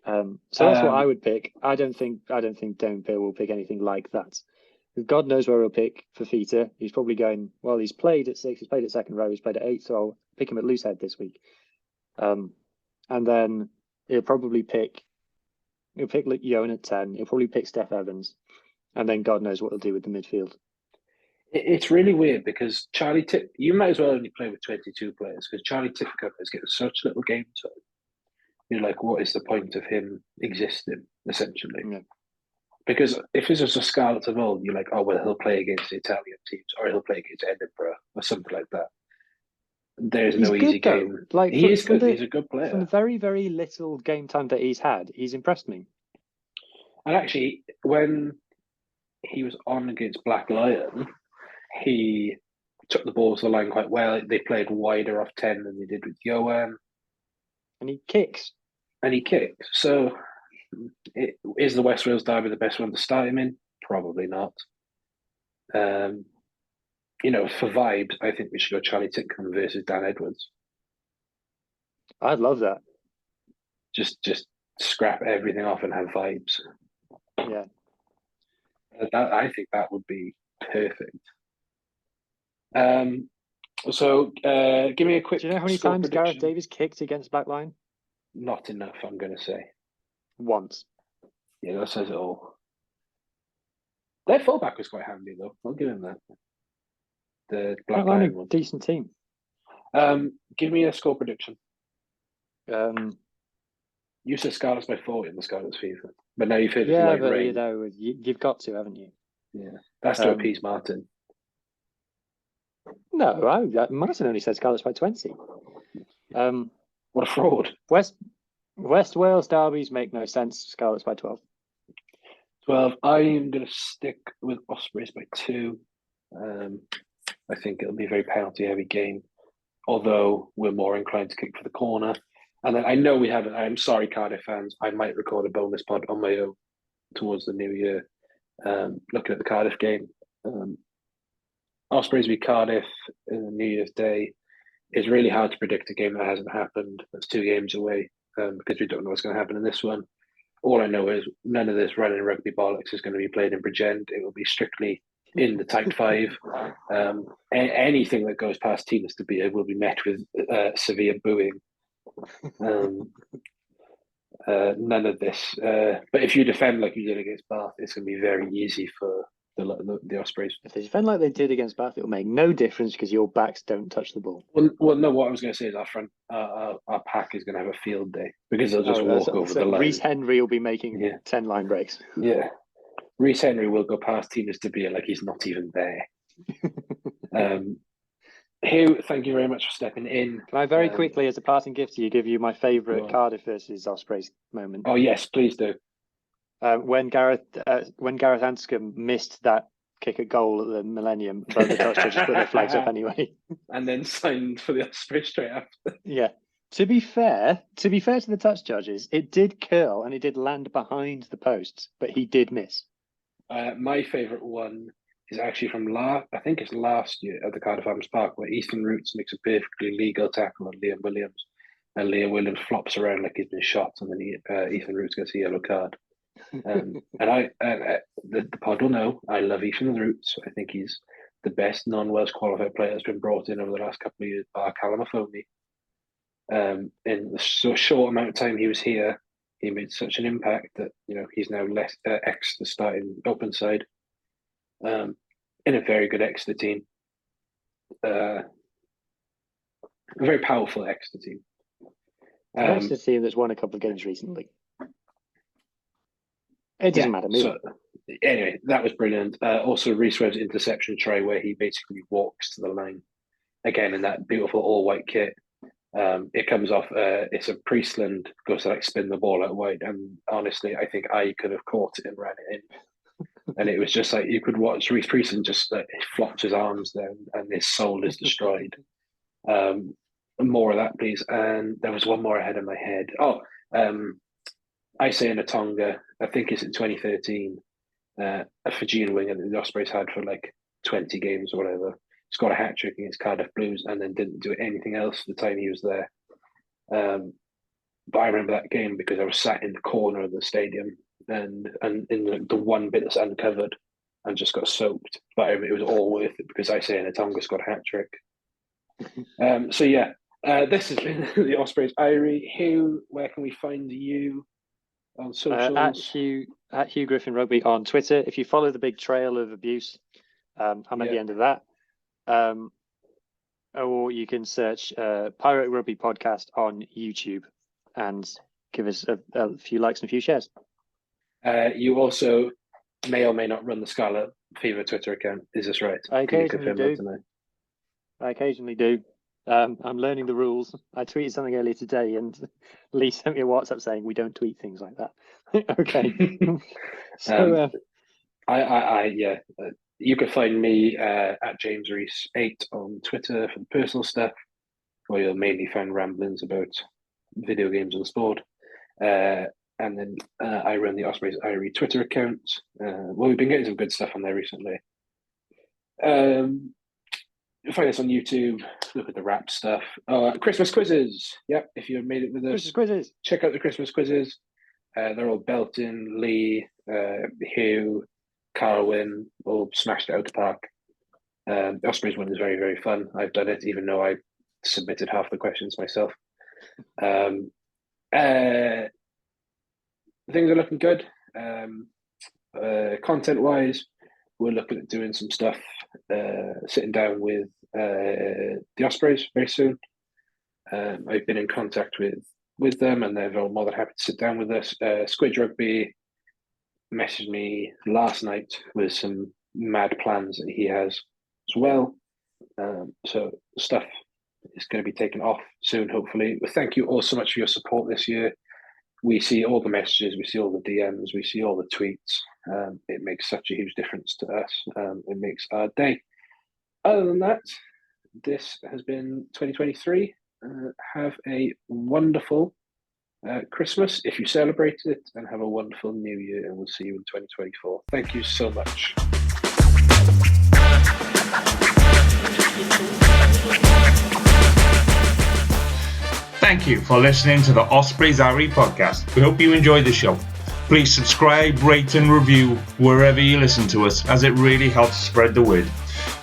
So that's what I would pick. I don't think Damon Pearl will pick anything like that. God knows where he'll pick Fafita. He's probably going, well, he's played at 6, he's played at second row, he's played at 8, so I'll pick him at loosehead this week. And then he'll pick Johan at 10, he'll probably pick Steph Evans, and then God knows what he'll do with the midfield. It's really weird because you might as well only play with 22 players because Charlie Titcombe is getting such little game time. You're like, what is the point of him existing, essentially? Yeah. Because if this was a Scarlets of old, you're like, oh, well, he'll play against the Italian teams or he'll play against Edinburgh or something like that. There's no easy game. Like, he is good. He's a good player. From the very, very little game time that he's had, he's impressed me. And actually, when he was on against Black Lion, he took the ball to the line quite well. They played wider off 10 than they did with Johan. And he kicks. So, is the West Wales derby the best one to start him in? Probably not. For vibes, I think we should go Charlie Titcombe versus Dan Edwards. I'd love that. Just scrap everything off and have vibes. Yeah. I think that would be perfect. So give me a quick. Do you know how many times Gareth Davies kicked against Black Lion? Not enough, I'm going to say. Once. Yeah, that says it all. Their fullback was quite handy, though. I'll give him that. The Black Lion one. Decent team. Give me a score prediction. You said Scarlets by 40 in the Scarlets Fever. But now you've heard it's Yeah, light but rain. you've got to, haven't you? Yeah, that's to appease Martin. No, Martin only said Scarlets by 20. What a fraud. West Wales derbies make no sense. Scarlets by 12. 12. I'm going to stick with Ospreys by 2. I think it'll be a very penalty-heavy game, although we're more inclined to kick for the corner. And then I know we haven't. I'm sorry, Cardiff fans. I might record a bonus pod on my own towards the new year, looking at the Cardiff game. Ospreys v Cardiff in New Year's Day is really hard to predict a game that hasn't happened. That's 2 games away because we don't know what's going to happen in this one. All I know is none of this running rugby bollocks is going to be played in Bridgend. It will be strictly in the tight 5. Anything that goes past Tinas de Beer will be met with severe booing. None of this. But if you defend like you did against Bath, it's going to be very easy for the Ospreys. If they defend like they did against Bath, it'll make no difference because your backs don't touch the ball. Well, no. What I was going to say is our pack is going to have a field day because they'll just walk over the line. Reece Henry will be making 10 line breaks. Yeah, Reece Henry will go past Tinas de Beer like he's not even there. Huw, thank you very much for stepping in. Can I very quickly, as a parting gift to you, give you my favourite Cardiff versus Ospreys moment? Oh yes, please do. When Gareth Anscombe missed that kick at goal at the Millennium, but the touch judges put their flags up anyway, and then signed for the Ospreys straight after. Yeah. To be fair to the touch judges, it did curl and it did land behind the posts, but he did miss. My favourite one is actually from I think it's last year at the Cardiff Arms Park, where Ethan Roots makes a perfectly legal tackle on Liam Williams, and Liam Williams flops around like he's been shot, and then Ethan Roots gets a yellow card. And the pod will know I love Ethan Roots. I think he's the best non-Welsh qualified player that's been brought in over the last couple of years, bar Callum Mahoney. In the short amount of time he was here, he made such an impact that he's now less ex the starting open side. In a very good Exeter team, a very powerful Exeter team. Exeter team that's won a couple of games recently. It doesn't matter. So, anyway, that was brilliant. Also, Reece Webb's interception try where he basically walks to the line again in that beautiful all-white kit. It comes off. It's a Priestland goes to spin the ball out wide, and honestly, I think I could have caught it and ran it in. And it was just like you could watch Reece Priestland just flops his arms down, and his soul is destroyed. More of that, please. And there was one more I had in my head. Isaiah Natonga, I think it's in 2013, a Fijian winger that the Ospreys had for 20 games or whatever. Scored a hat-trick against Cardiff Blues and then didn't do anything else the time he was there. But I remember that game because I was sat in the corner of the stadium and in the one bit that's uncovered and just got soaked. But it was all worth it because Isaiah Natonga scored a hat-trick. This has been the Ospreys Irie. Huw, where can we find you on socials? At Huw Griffin Rugby on Twitter. If you follow the big trail of abuse, I'm at the end of that. Or you can search Pirate Rugby Podcast on YouTube and give us a few likes and a few shares. You also may or may not run the Scarlet Fever Twitter account. Is this right? I occasionally do. I'm learning the rules. I tweeted something earlier today, and Lee sent me a WhatsApp saying we don't tweet things like that. Okay. So, you can find me at James Reese 8 on Twitter for the personal stuff, where you'll mainly find ramblings about video games and sport. And then I run the Ospreys Irie Twitter account. We've been getting some good stuff on there recently. You'll find us on YouTube. Look at the rap stuff. Christmas quizzes. Yep, if you've made it with us, Christmas quizzes. Check out the Christmas quizzes. They're all belting. Lee, Huw, Carwyn all smashed it out the park. The Ospreys one is very, very fun. I've done it, even though I submitted half the questions myself. Things are looking good. Content-wise, we're looking at doing some stuff, sitting down with the Ospreys very soon. I've been in contact with them, and they're all more than happy to sit down with us. Squid Rugby messaged me last night with some mad plans that he has as well. So stuff is going to be taken off soon, hopefully. But thank you all so much for your support this year. We see all the messages, we see all the DMs, we see all the tweets. It makes such a huge difference to us. It makes our day. Other than that, this has been 2023. Have a wonderful Christmas if you celebrate it, and have a wonderful New Year, and we'll see you in 2024. Thank you so much. Thank you for listening to the Ospreys Irie podcast. We hope you enjoyed the show. Please subscribe, rate and review wherever you listen to us, as it really helps spread the word.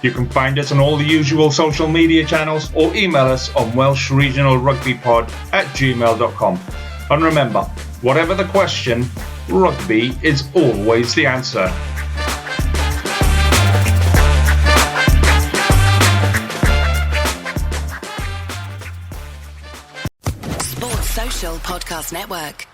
You can find us on all the usual social media channels or email us on welshregionalrugbypod@gmail.com. And remember, whatever the question, rugby is always the answer. Sports Social Podcast Network.